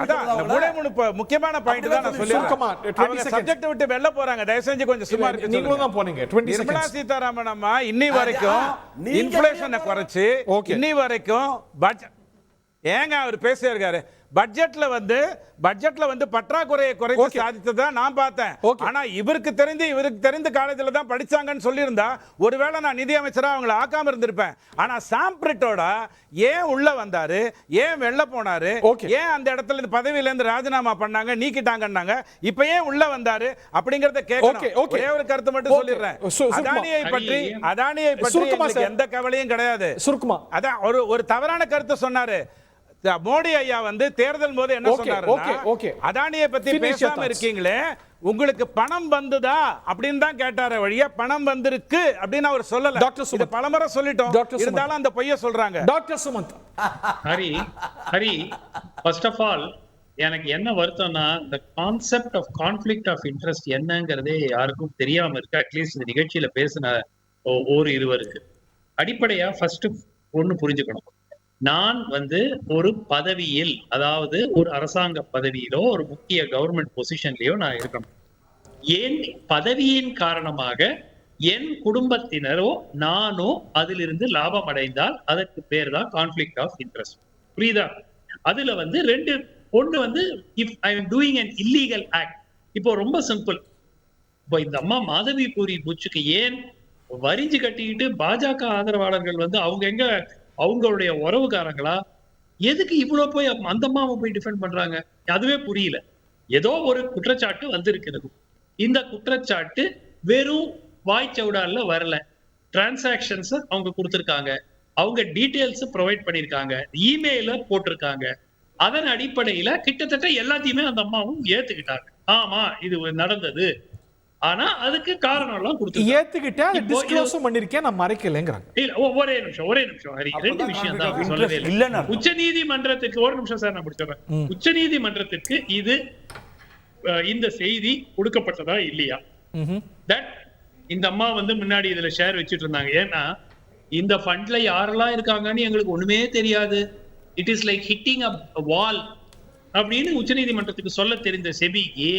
அதான் 3 முக்கியமான பாயிண்ட் தான் நான் சொல்லிருக்கேன். சப்ஜெக்ட் விட்டு வெளில போறாங்க. தயவு செஞ்சு கொஞ்சம் சும்மா இருங்க. நீங்களும் தான் போனீங்க. நிர்மலா சீதாராமன் அம்மா இன்னி வரைக்கும் இன்ஃப்ளேஷனை குறைச்சு, இன்னி வரைக்கும் ஏங்க அவர் பேசியா இருக்காரு, பட்ஜெட்ல வந்து பற்றாக்குறையை குறைத்து சாதித்ததா நான் பார்த்தேன். ஆனா இவருக்கு தெரிந்து காலேஜ்ல தான் படிச்சாங்கன்னு சொல்லியிருந்தா ஒருவேளை நான் நிதி அமைச்சரா அவங்களை ஆக்காம இருந்திருப்பேன். ஆனா சாம்பிரிட்டோட ஏன் உள்ள வந்தாரு, ஏன் வெளில போனாரு, ஏன் அந்த இடத்துல இந்த பதவியில இருந்து ராஜினாமா பண்ணாங்க, நீக்கிட்டாங்கன்னாங்க, இப்ப ஏன் உள்ள வந்தாரு அப்படிங்கறத கேட்கணும். ஒரே ஒரு கருத்து மட்டும் சொல்லிடுறேன். அதானியை பற்றி எந்த கவலையும் கிடையாது. சுருக்குமா அதான் ஒரு தவறான கருத்து சொன்னாரு மோடி ஐயா வந்து தேர்தல் போது என்ன சொன்னாரு, அதானியை பத்தி பேசாம இருக்கீங்களே, உங்களுக்கு பணம் வந்துதா அப்படின்னு தான் கேட்டாரு வழியா, பணம் வந்திருக்கு அப்படின்னு அவர் சொல்லல. இது பலமுறை சொல்லிட்டோம், இருந்தாலும் அந்த பொய்ய சொல்றாங்க. Doctor Sumanth. Hari first of all எனக்கு என்ன வருத்தம்னா, இந்த concept of conflict of interest என்னங்கிறதே யாருக்கும் தெரியாம இருக்கு. அட்லீஸ்ட் இந்த நிகழ்ச்சியில பேசின இருவருக்கு அடிப்படையா ஃபர்ஸ்ட் ஒண்ணு புரிஞ்சுக்கணும். நான் வந்து ஒரு பதவியில், அதாவது ஒரு அரசாங்க பதவியிலோ ஒரு முக்கிய கவர்மெண்ட் பொசிஷன்லயோ நான் இருக்கணும். என் பதவியின் காரணமாக என் குடும்பத்தினரோ நானோ அதிலிருந்து லாபம் அடைந்தால் அதற்கு பேர் தான் கான்ஃபிளிக்ட் ஆஃப் இன்ட்ரெஸ்ட். புரியுதா? அதுல வந்து ஒண்ணு வந்து if I am doing an illegal act. இப்போ ரொம்ப சிம்பிள். இப்போ இந்த அம்மா மாதவி பூரி புச்சுக்கு ஏன் வரிஞ்சு கட்டிக்கிட்டு பாஜக ஆதரவாளர்கள் வந்து அவங்க அவங்களுடைய உறவுக்காரங்களா, எதுக்கு இவ்வளவு போய் அந்த அம்மாவை போய் டிஃபெண்ட் பண்றாங்க? அதுவே புரியல. ஏதோ ஒரு குற்றச்சாட்டு வந்திருக்கிறது. இந்த குற்றச்சாட்டு வெறும் வாய்ச்சவுடால வரல. டிரான்சாக்ஷன்ஸ் அவங்க கொடுத்திருக்காங்க, அவங்க டீடைல்ஸ் ப்ரொவைட் பண்ணிருக்காங்க, இமெயில போட்டிருக்காங்க. அதன் அடிப்படையில கிட்டத்தட்ட எல்லாத்தையுமே அந்த அம்மாவும் ஏத்துக்கிட்டாங்க. ஆமா இது நடந்தது, ஆனா அதுக்கு காரணம் எல்லாம் கொடுத்து ஏத்துக்கிட்டே அதை டிஸ்க்ளோஸும் பண்ணிருக்கேன், நான் மறைக்கலங்கறாங்க. இல்ல ஒரே நிமிஷம் ஹரி, ரெண்டு விஷயம் தான் சொல்லவே இல்லை. உச்சநீதிமன்றத்துக்கு ஒரு நிமிஷம் சார் நான் முடிச்சிடுறேன். உச்சநீதிமன்றத்துக்கு இந்த செய்தி கொடுக்கப்பட்டதா இல்லையா? தட் இந்த அம்மா வந்து முன்னாடி இதுல ஷேர் வச்சுட்டு இருந்தாங்க. ஏன்னா இந்த ஃபண்ட்ல யாரெல்லாம் இருக்காங்கன்னு எங்களுக்கு ஒண்ணுமே தெரியாது. இட் இஸ் லைக் ஹிட்டிங் அ வால் அப்படின்னு உச்சநீதிமன்றத்துக்கு சொல்ல தெரிந்த செபிக்கு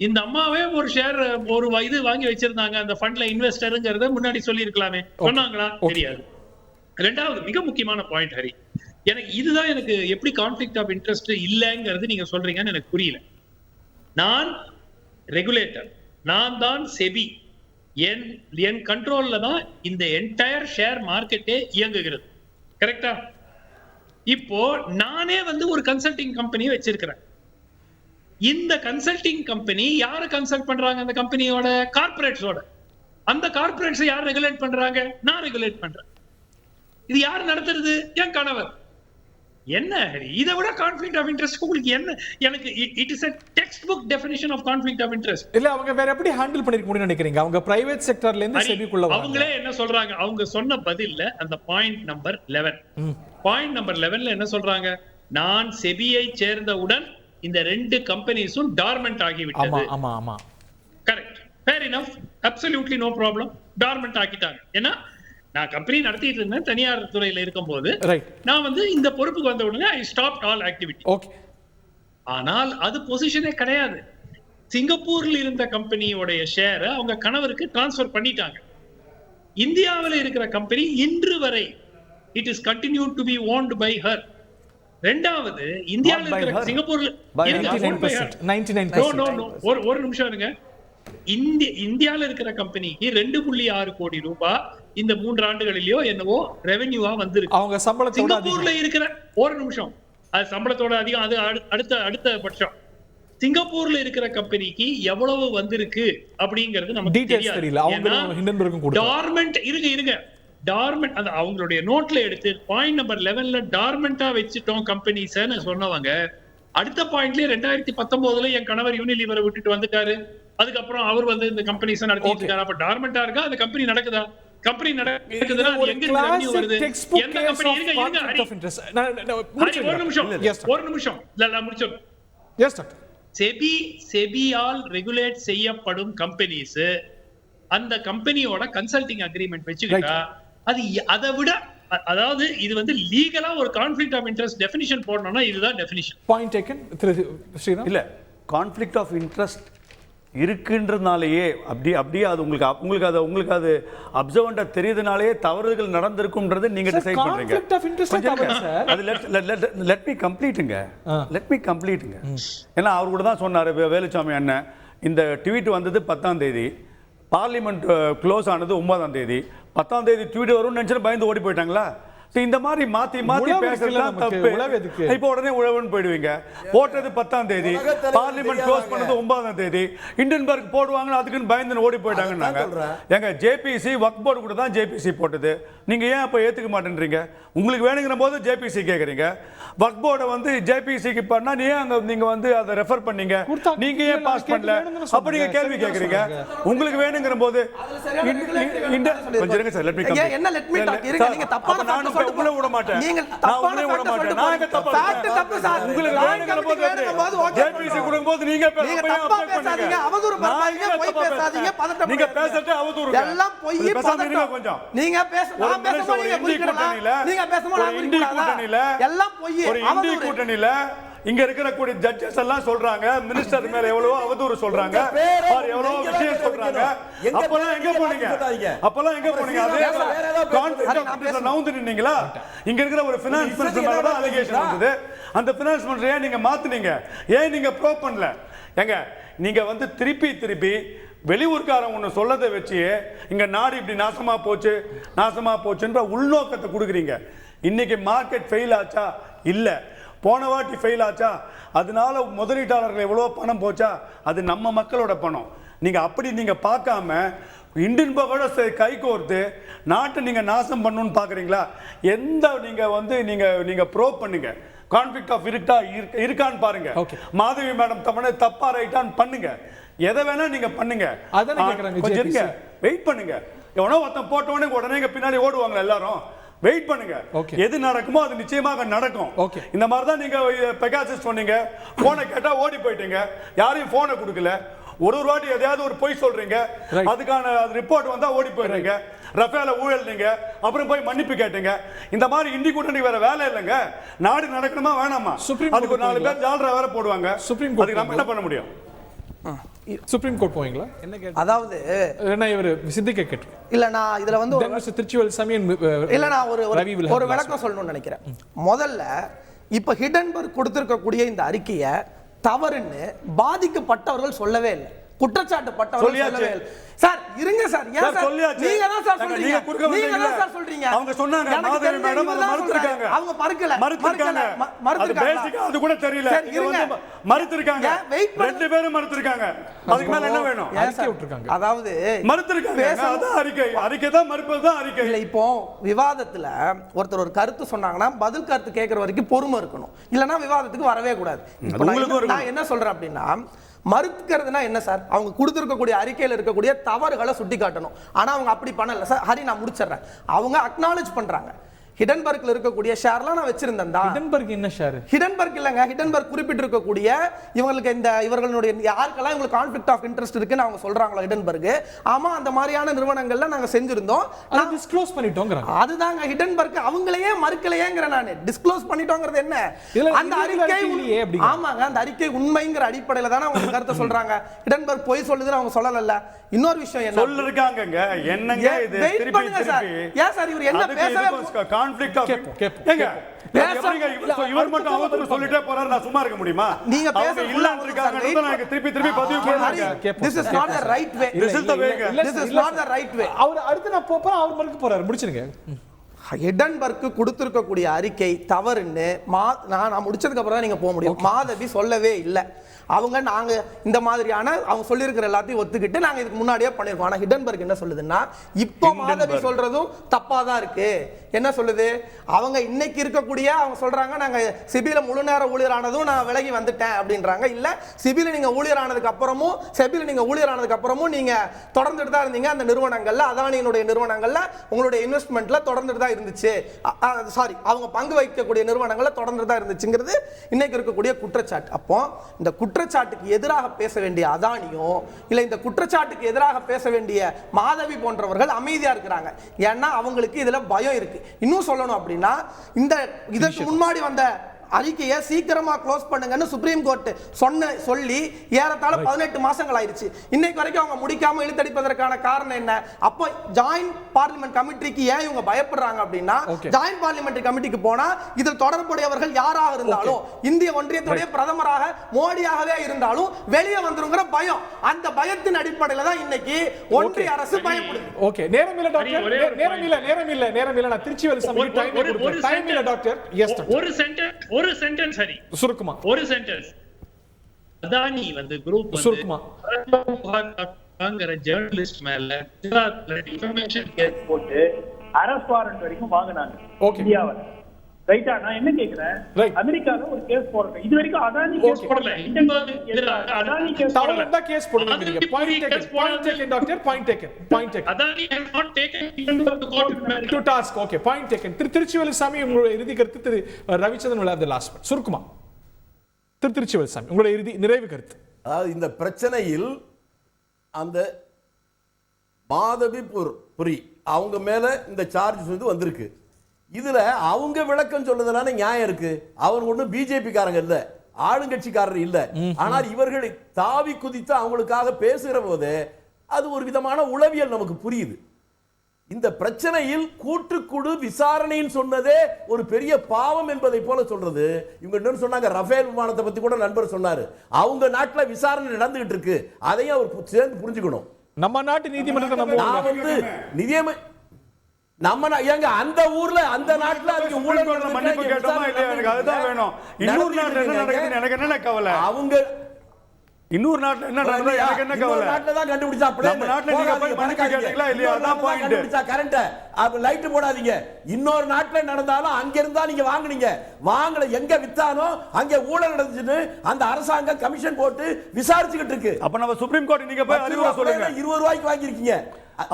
இந்த அம்மாவே ஒரு ஷேர் ஒரு இது வாங்கி வச்சிருந்தாங்க அந்த ஃபண்ட்ல இன்வெஸ்டருங்கிறத முன்னாடி சொல்லி இருக்கலாமே. சொன்னாங்களா? தெரியாது. ரெண்டாவது மிக முக்கியமான பாயிண்ட் ஹரி, எனக்கு எப்படி கான்ஃபிளிக்ட் ஆஃப் இன்ட்ரெஸ்ட் இல்லைங்கிறது நீங்க சொல்றீங்கன்னு எனக்கு புரியல. நான் ரெகுலேட்டர், நான் தான் செபி. என் கண்ட்ரோல்ல தான் இந்த என்டையர் ஷேர் மார்க்கெட்டே இயங்குகிறது. கரெக்டா? இப்போ நானே வந்து ஒரு கன்சல்டிங் கம்பெனி வச்சிருக்கிறேன். இந்த கன்சல்டிங் கம்பெனி யாரை கன்சல்ட் பண்றாங்க? அந்த கம்பெனியோட கார்ப்பரேட்ஸோட. அந்த கார்ப்பரேட்ஸ் யார் ரெகுலேட் பண்றாங்க? நான் ரெகுலேட் பண்றேன். இது யார் நடத்துறது? என் கணவர். என்ன இதை விட கான்ஃப்ளிக்ட் ஆஃப் இன்ட்ரெஸ்ட் உங்களுக்கு என்ன? எனக்கு it is a textbook definition of conflict of interest. இல்ல அவங்க வேற எப்படி ஹேண்டில் பண்ணிருக்க முடியும்னு நினைக்கிறீங்க? அவங்க பிரைவேட் செக்டார்ல இருந்து செபிக்குள்ள வராங்க. அவங்களே என்ன சொல்றாங்க? அவங்க சொன்ன பதில்ல அந்த பாயிண்ட் நம்பர் 11 பாயிண்ட் நம்பர் 11ல என்ன சொல்றாங்க? நான் செபியை சேர்ந்தவுடன் இந்த ரெண்டு கம்பெனிஸும் டார்மெண்ட் ஆகிவிட்டது. ஆமா ஆமா correct. Fair enough. Absolutely no problem. Torment ஆக்கிட்டாங்க. ஏன்னா நான் கம்பெனி நடத்திட்டு இருந்தேன் தனியார் துறையில இருக்கும்போது. நான் வந்து இந்த பொறுப்புக்கு வந்த உடனே ஐ ஸ்டாப்ட் ஆல் ஆக்டிவிட்டி. ஓகே. ஆனால் அது பொசிஷனே கிடையாது. சிங்கப்பூர்ல இருந்த கம்பெனியோடைய ஷேரை அவங்க கணவருக்கு டிரான்ஸ்ஃபர் பண்ணிட்டாங்க. இந்தியாவில் இருக்கிற கம்பெனி இன்று வரை it is continued to be owned by her. ரெண்டாவது இந்தியாவில் இருக்கிற சிங்கப்பூர்ல 99%. ஒரு நிமிஷம் இருங்க. இந்தியாவில் இருக்கிற கம்பெனிக்கு 2.6 கோடி ரூபாய் இந்த 3 ஆண்டுகளிலயோ என்னவோ ரெவென்யூவா வந்திருக்கு. அவங்க சம்பளத்தோட சிங்கப்பூர்ல இருக்கிற ஒரு நிமிஷம் அது சம்பளத்தோட அதிகம். அது அடுத்த பட்சம் சிங்கப்பூர்ல இருக்கிற கம்பெனிக்கு எவ்வளவு வந்திருக்கு அப்படிங்கிறது நமக்கு தெரியல. டார்மெண்ட் இருங்க டார்மெண்ட் அந்த அவங்களுடைய நோட்ல எடுத்து பாயிண்ட் நம்பர் 11ல டார்மெண்டா வச்சுட்டோம் கம்பெனிஸ்ன்னு சொன்னவங்க அடுத்த பாயிண்ட்லயே 2019ல என் கணவர் யூனிலிவரை விட்டுட்டு வந்துட்டாரு. அதுக்கப்புறம் அவர் வந்து இந்த கம்பெனிஸ் நடத்திட்டு இருக்காரு. அப்ப டார்மெண்டா இருக்கா? அந்த கம்பெனி நடக்குதா? கம்பெனி நடக்குதுன்னா அது எங்க இருந்து ரெவென்யூ வருது? எந்த கம்பெனி? ஒரு நிமிஷம் இல்ல முடிச்சோம். Yes doctor. செபியால் ரெகுலேட் செய்யப்படும் கம்பெனிஸ் அந்த கம்பெனியோட கன்சல்டிங் அக்ரிமெண்ட் வச்சுக்கிட்டா அது அதை விட, அதாவது இது வந்து லீகலா ஒரு கான்ஃப்ளிக்ட் ஆஃப் இன்ட்ரெஸ்ட் டெஃபினிஷன் போடணும்னா இதுதான் டெஃபினிஷன். Point taken. இல்ல கான்ஃப்ளிக்ட் ஆஃப் இன்ட்ரெஸ்ட் இருக்குன்றதுனாலயே அப்படியே அது உங்களுக்கு அது அப்சர்வண்டா தெரியுதுனாலே தவறுகள் நடந்திருக்கும்ன்றது நீங்க டிசைட் பண்றீங்க. அது லெட் மீ கம்ப்ளீட்டுங்க. ஏன்னா அவர் கூட தான் சொன்னாரு வேலுச்சாமி அண்ணன். இந்த ட்வீட் வந்தது 10ஆம் தேதி, பார்லிமெண்ட் க்ளோஸ் ஆனது 9ஆம் தேதி. 10ஆம் தேதி ட்வீட் வரும்னு நினைச்சு பயந்து ஓடி போயிட்டாங்களா? இந்த மாதிரி மாத்தி பேசுறது தப்பு. இப்போ உடனே உழவுன்னு போயிடுவீங்க. போட்டது 10ஆம் தேதி, பார்லிமெண்ட் க்ளோஸ் பண்ணது 9ஆம் தேதி. இண்டன்பர்க் போடுவாங்க அதுக்குன்னு பயந்து ஓடி போயிட்டாங்கன்னாங்க. எங்க ஜேபிசி வக்ஃப் போர்டு கூட தான் ஜேபிசி போட்டது. நீங்க ஏன் அப்ப ஏத்துக்க மாட்டேன்றீங்க? உங்களுக்கு வேணுங்கிற போது ஜேபிசி கேக்குறீங்க. வக்ஃப் போர்டை வந்து ஜேபிசிக்கு பண்ணா நீங்க வந்து அதை ரெஃபர் பண்ணீங்க. நீங்க ஏன் பாஸ் பண்ணல? அப்ப நீங்க கேள்வி கேக்குறீங்க. உங்களுக்கு வேணுங்கிற போது கொஞ்சம் இருங்க சார். Let me come. என்ன லெட் மீ டாக் இருங்க. நீங்க தப்பான நான் உங்களை விட மாட்டேன். நீங்க தப்பான நான் எங்க தப்பா ஃபேக்ட் தப்பு சார். உங்களுக்கு வேணுங்கிற போது ஜேபிசி கொடுக்கும்போது நீங்க பேசாதீங்க. அவதூறு பண்ணாதீங்க. போய் பேசாதீங்க. பதட்டம் நீங்க பேசறது அவதூறு. எல்லாம் போய் பதட்டம். கொஞ்சம் நீங்க நான் பேசும்போது நீங்க புரிஞ்சுக்கணும். நீங்க பேசும்போது நான் புரிஞ்சுக்கணும். எல்லாம் போய் ஒரு இந்திய கூட்டணியில இங்க இருக்கிற கூடிய ஜட்ஜஸ் எல்லாம் சொல்றாங்க மினிஸ்டர் மேல எவ்வளவோ அவதூறு சொல்றாங்க, எவ்வளவோ விஷயம் சொல்றாங்க. அப்பெல்லாம் எங்க போனீங்க? அதே கான்ஃப்ளிக்ட் ஆஃப் இன்ட்ரெஸ்ட்ல நவுந்து நின்னீங்களா? இங்க இருக்கிற ஒரு ஃபைனான்ஸ் மினிஸ்டர் மேல தான் அலிகேஷன் வந்தது. அந்த ஃபைனான்ஸ் மினிஸ்டர் ஏன் நீங்க மாத்துனீங்க? ஏன் நீங்க ப்ரூவ் பண்ணல? ஏங்க நீங்க வந்து திருப்பி வெளியூர்காரன் ஒன்று சொல்லதை வச்சு இங்க நாடு இப்படி நாசமா போச்சுன்ற உள்நோக்கத்தை கொடுக்குறீங்க. இன்னைக்கு மார்க்கெட் ஃபெயில் ஆச்சா? இல்ல. போன வாட்டி ஃபெயில் ஆச்சா? அதனால முதலீட்டாளர்கள் எவ்வளோ பணம் போச்சா? அது நம்ம மக்களோட பணம். நீங்க பார்க்காம இண்டின்போட கை கோர்த்து நாட்டை நீங்க நாசம் பண்ணணும்னு பாக்குறீங்களா? நீங்க ப்ரோவ் பண்ணுங்க. கான்ஃப்ளிக்ட் ஆஃப் இருக்கான்னு பாருங்க. மாதவி மேடம் தப்பா ரைட்டான்னு பண்ணுங்க. எதை வேணா நீங்க பண்ணுங்க. கொஞ்சம் வெயிட் பண்ணுங்க. எவனோ ஒருத்தன் போட்டவனே உடனே பின்னாடி ஓடுவாங்க எல்லாரும். வெயிட் பண்ணுங்க. எது நடக்குமோ அது நிச்சயமாக நடக்கும். இந்த மாதிரி தான் நீங்க பெகாசஸ் சொன்னீங்க. போனை கேட்டா ஓடி போயிட்டீங்க. யாரையும் போனை கொடுக்கல. ஒரு வாட்டி எதையாவது ஒரு பொய் சொல்றீங்க, அதுக்கான ரிப்போர்ட் வந்தா ஓடி போயிடுறீங்க. ரஃபேல ஊழல்னீங்க, அப்புறம் போய் மன்னிப்பு கேட்டீங்க. இந்த மாதிரி இந்தி கூட்டணி வேற வேலை இல்லைங்க. நாடு நடக்கணுமா வேணாமா? அதுக்கு ஒரு 4 பேர் ஜால்ரா வேற போடுவாங்க. அதுக்கு நம்ம என்ன பண்ண முடியும்? சுப்ரீம் கோர்ட் போவீங்களா? என்ன கேட்டு? அதாவது என்ன இவர் சிந்திக்க கேட்டு இல்ல நான் இதுல வந்து திருச்சுவல் சமயம் இல்ல நான் ஒரு விளக்கம் சொல்லணும்னு நினைக்கிறேன். முதல்ல இப்ப ஹிண்டன்பர்க் கொடுத்திருக்கக்கூடிய இந்த அறிக்கையை தவறுன்னு பாதிக்கப்பட்டவர்கள் சொல்லவே இல்லை. குற்றச்சாட்டு பட்டவர்கள் சொல்லவே இல்லை. சார் இருங்க சார், ஏன் சார் நீங்க தான் சார் சொல்றீங்க, நீங்க தான் சார் சொல்றீங்க. அவங்க சொன்னாங்க மாதவி மேடம் அதை மறுத்திருக்காங்க. அவங்க மறுக்கல, அது பேசிக்கா அது கூட தெரியல. இங்க மறுத்திருக்காங்க, ரெண்டு பேரும் மறுத்திருக்காங்க. அதுக்கு மேல என்ன வேணும்? அறிக்கை விட்டுருக்காங்க, அதாவது மறுத்திருக்காங்க. அதான் அறிக்கை தான், மறுப்பது தான் அறிக்கை. இல்ல இப்போ விவாதத்துல ஒருத்தர் ஒரு கருத்து சொன்னாங்கன்னா பதில் கருத்து கேட்கற வரைக்கும் பொறுமை இருக்கணும், இல்லனா விவாதத்துக்கு வரவே கூடாது. நான் என்ன சொல்றேன் அப்படின்னா, மறுக்கிறதுனா என்ன சார், அவங்க கொடுத்திருக்கக்கூடிய அறிக்கையில் இருக்கக்கூடிய தவறுகளை சுட்டி காட்டணும். ஆனா அவங்க அப்படி பண்ணல சார். ஹரி, நான் முடிச்சிடுறேன். அவங்க அக்னாலேஜ் பண்றாங்க, ஹிடன்பர்க்ல இருக்கக்கூடிய ஷேர்லாம் நான் வச்சிருந்தேன் தான். ஹிடன்பர்க் என்ன ஷேர்? ஹிடன்பர்க் இல்லங்க, ஹிடன்பர்க் குறிப்பிட்டிருக்கக்கூடிய இவங்களுக்கு இந்த இவர்களுடைய யாருக்கெல்லாம் இவங்களுக்கு கான்ஃப்ளிக்ட் ஆஃப் இன்ட்ரெஸ்ட் இருக்குன்னு அவங்க சொல்றாங்களோ ஹிடன்பர்க், ஆமா அந்த மாதிரியான நிறுவனங்கள்ல நாங்க செஞ்சிருந்தோம், அதை டிஸ்க்ளோஸ் பண்ணிட்டோம்ங்கறாங்க. அதுதாங்க ஹிடன்பர்க் அவங்களையே மறுக்கலையேங்கற நான். டிஸ்க்ளோஸ் பண்ணிட்டோங்கிறது என்ன? அந்த அறிக்கை ஆமாங்க, அந்த அறிக்கை உண்மைங்கிற அடிப்படையில தான அவங்க கருத்தை சொல்றாங்க. ஹிடன்பர்க் பொய் சொல்லுதுன்னு அவங்க சொல்லல. இன்னொரு விஷயம் என்ன சொல்லிருக்காங்கங்க, என்னங்க இது திருப்பி திருப்பி ஏன் சார் இவர் என்ன பேசவே கான்ஃப்ளிக்ட் ஆஃப் ஏங்க இவர் மட்டும் அவதூறு சொல்லிட்டே போறாரு, நான் சும்மா இருக்க முடியுமா? நீங்க பேச இல்லன்னு இருக்காங்கன்னு நான் திருப்பி திருப்பி பதிவு பண்றேன். This is not the right way. This is the way. This is not the right way. அவர் அடுத்து நான் போறேன், அவர் மறுக்க போறாரு. முடிச்சிருங்க. ஹிடன்பர்க் கொடுத்திருக்கக்கூடிய அறிக்கை தவறுன்னு நான் முடிச்சதுக்கு அப்புறம் தான் நீங்க போக முடியும். மாதவி சொல்லவே இல்லை. அவங்க நாங்க இந்த மாதிரியான அவங்க சொல்லியிருக்கிற எல்லாத்தையும் ஒத்துக்கிட்டு நாங்க இதுக்கு முன்னாடியே பண்ணிருக்கோம். ஆனா ஹிடன்பர்க் என்ன சொல்லுதுன்னா, இப்போ மாதவி சொல்றதும் தப்பா தான் இருக்கு. என்ன சொல்லுது, அவங்க இன்னைக்கு இருக்கக்கூடிய அவங்க சொல்றாங்க நாங்க சிபில முழு நேர ஊழியரானதும் நான் விலகி வந்துட்டேன் அப்படின்றாங்க. இல்ல சிபில நீங்க ஊழியரானதுக்கு அப்புறமும் செபில நீங்க ஊழியரானதுக்கு அப்புறமும் நீங்க தொடர்ந்துட்டு தான் இருந்தீங்க. அந்த நிறுவனங்கள்ல அதானியினுடைய நிறுவனங்கள்ல உங்களுடைய இன்வெஸ்ட்மெண்ட்ல தொடர்ந்துட்டு தான் இருந்துச்சு. சாரி, அவங்க பங்கு வைக்கக்கூடிய நிறுவனங்கள்ல தொடர்ந்துட்டு தான் இருந்துச்சுங்கிறது இன்னைக்கு இருக்கக்கூடிய குற்றச்சாட்டு. அப்போ இந்த குற்றச்சாட்டுக்கு எதிராக பேச வேண்டிய அதானியோ இல்ல இந்த குற்றச்சாட்டுக்கு எதிராக பேச வேண்டிய மாதவி போன்றவர்கள் அமைதியா இருக்கிறாங்க. ஏன்னா அவங்களுக்கு இதுல பயம் இருக்கு. இன்னும் சொல்லணும் அப்படின்னா, இந்த இதற்கு முன்னாடி வந்த அறிக்கையை சீக்கிரமா க்ளோஸ் பண்ணுங்கன்னு சுப்ரீம் கோர்ட் சொல்லி ஏறத்தாழ 18 மாசங்கள் ஆயிருச்சு. இன்னைக்கு வரைக்கும் அவங்க முடிக்காம இழுத்தடிப்பதற்கான காரணம் என்ன? அப்போ ஜாயிண்ட் பார்லிமெண்ட் கமிட்டிக்கு ஏன் இவங்க பயப்படுறாங்க அப்படின்னா, ஜாயிண்ட் பார்லிமெண்டரி கமிட்டிக்கு போனா இதில் தொடர்புடையவர்கள் யாராக இருந்தாலும், இந்திய ஒன்றியத்துடைய பிரதமராக மோடியாகவே இருந்தாலும் வெளியே வந்துருங்கிற பயம். அந்த பயத்தின் அடிப்படையில் தான் இன்னைக்கு ஒன்றிய அரசு பயப்படுது. ஓகே, நேரம் இல்ல டாக்டர், நேரம் இல்ல. நான் திருச்சி வரை சமயம் டைம் இல்ல டாக்டர். எஸ் டாக்டர், ஒரு சென்டென்ஸ் ஹரி, சுருக்குமா ஒரு சென்டென்ஸ். அதானி வந்து குரூப் சுருக்குமா வாங்குற ஜர்னலிஸ்ட் மேல இன்ஃபர்மேஷன் கேஸ் போட்டு அரெஸ்ட் வாரண்ட் வரைக்கும் வாங்குனாங்க இந்தியாவுல. ரைட்டா? நான் என்ன கேக்குறேன், அமெரிக்கால ஒரு கேஸ் போடுறாங்க, இது வரைக்கும் அதானி கேஸ் போடல. ஹிண்டன்பர்க் எதிராக அதானி கேஸ் போடல. தான் கேஸ் போடுறீங்க. Point taken doctor, point taken. Adani has not taken Hindenburg to court to task. Okay, point taken. திருச்சிவேலுசாமி, உங்களுடைய இறுதி கருத்து. திரு Ravichandran will have the last word. சுருக்குமா திருச்சிவேலுசாமி, உங்களுடைய இறுதி நிறைவு கருத்து. அதாவது இந்த பிரச்சனையில் அந்த மாதவி புரி அவங்க மேல இந்த சார்ஜ் வந்து வந்திருக்கு. இதுல அவங்க விளக்கம் சொல்றதுனால நியாயம் இருக்கு. அவர் ஒன்றும் பிஜேபி காரங்க இல்ல, ஆளுங்கட்சிக்காரர் இல்ல. ஆனால் இவர்கள் தாவி குதித்து அவங்களுக்காக பேசுகிற போது அது ஒரு விதமான உளவியல் நமக்கு புரியுது. இந்த பிரச்சனையில் கூட்டுக்குழு விசாரணைன்னு சொன்னதே ஒரு பெரிய பாவம் என்பதை போல சொல்றது. இவங்க என்ன சொன்னாங்க, ரஃபேல் விமானத்தை பத்தி கூட நண்பர் சொன்னாரு. அவங்க நாட்டுல விசாரணை நடந்துகிட்டு இருக்கு, அதையும் அவர் சேர்ந்து புரிஞ்சுக்கணும். நம்ம நாட்டு நீதிமன்றத்தை நம்ம ஏங்க அந்த ஊர்ல அந்த நாட்டுல அதுக்கு ஊழல் மன்னிப்பு கேட்டோமா இல்லையா? எனக்கு அதுதான் வேணும். இன்னொரு நாட்டுல என்ன நடக்குது எனக்கு என்ன கவலை? அவங்க இன்னொரு நாட்டுல என்ன நடக்குது எனக்கு என்ன கவலை? நாட்டுல தான் கண்டுபிடிச்சா நம்ம நாட்டுல நீங்க போய் மன்னிப்பு கேட்டீங்களா இல்லையா? அதான் பாயிண்ட். கண்டுபிடிச்சா கரண்ட் அப்ப லைட் போடாதீங்க. இன்னொரு நாட்டுல நடந்தாலும் அங்க இருந்தா நீங்க வாங்குனீங்க, வாங்கல எங்க வித்தானோ அங்க ஊழல் நடந்துச்சு. அந்த அரசாங்கம் கமிஷன் போட்டு விசாரிச்சுக்கிட்டு இருக்கு. அப்ப நம்ம சுப்ரீம் கோர்ட் நீங்க போய் அறிவுரை சொல்லுங்க. 20 ரூபாய்க்கு வாங்கிருக்கீங்க.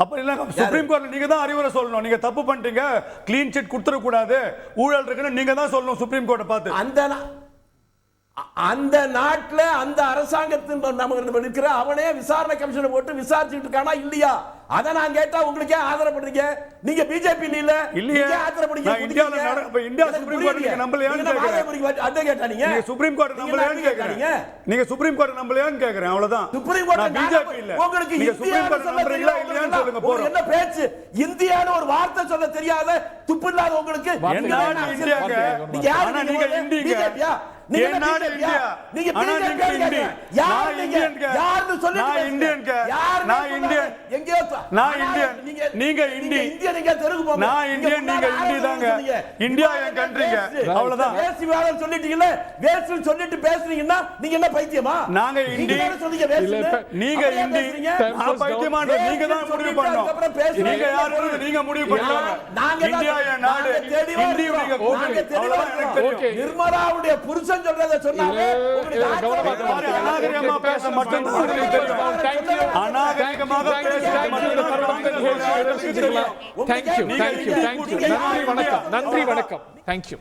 அப்ப இல்ல, சுப்ரீம் கோர்ட்ல நீங்க தான் அறிவுரை சொல்லணும். நீங்க தப்பு பண்ணிட்டீங்க, க்ளீன் சிட் கொடுத்துட கூடாது, ஊழல் இருக்குன்னு நீங்க தான் சொல்லணும் சுப்ரீம் கோர்ட்டை பார்த்து. அந்த நாட்டுல அந்த அரசாங்கத்தின் நம்ம இருக்கிற அவனே விசாரணை கமிஷனை போட்டு விசாரிச்சுட்டு இருக்கானா இல்லையா? அத நான் கேட்டா உங்களுக்கு ஆதரப்படுறீங்க. நீங்க பிஜேபி இல்ல இல்லையா? ஆதரப்படுறீங்க. இந்தியால அப்ப இந்தியா சுப்ரீம் கோர்ட் நீங்க நம்பலையான்னு கேக்குறீங்க. அத கேட்டா நீங்க சுப்ரீம் கோர்ட் நம்பலையான்னு கேக்குறீங்க. நீங்க சுப்ரீம் கோர்ட் நம்பலையான்னு கேக்குறேன், அவ்வளவுதான். சுப்ரீம் கோர்ட் பிஜேபி இல்ல. உங்களுக்கு நீங்க சுப்ரீம் கோர்ட் நம்பறீங்களா இல்லையான்னு சொல்லுங்க போறோம். என்ன பேச்சு? இந்தியான்னு ஒரு வார்த்தை சொல்ல தெரியாத துப்பு இல்லாத உங்களுக்கு என்ன இந்தியாங்க? நீங்க யாரு? நீங்க இந்தியா? என் நாடு இந்தியா. நீங்க ஆனா நீங்க இந்தி. நான் இந்தியன். யாருன்னு சொல்லுங்க. நான் இந்தியன். நான் இந்தியன். எங்கயோ நான் இந்தியன். நீங்க இந்தி. இந்தியன் எங்க தெருக்கு போங்க. நான் இந்தியன், நீங்க இந்தி தாங்க. இந்தியா என் கண்ட்ரிங்க. அவ்வளவுதான். வேஸ்ட் சொல்லிட்டீங்கல. வேஸ்ட் சொல்லிட்டு பேசுறீங்கன்னா நீங்க என்ன பைத்தியமா? நாங்க இந்தி. சொன்னீங்க வேஸ்ட். நீங்க இந்தி. நான் பைத்தியமான்ற நீங்க தான் முடிவு பண்ணணும். நீங்க யாரு நீங்க முடிவு பண்ணலாம். இந்தியா என் நாடு. இந்தி நீங்க ஓகே. நிர்மலாவுடைய புருஷன் சொல்றத சொன்னாலே உங்களுக்கு அநாகரிகமா பேச மட்டும் தான் தெரியும். அநாகரிகமாக பேச மட்டும் தான் தெரியும். தேங்க்யூ. நன்றி வணக்கம். தேங்க்யூ.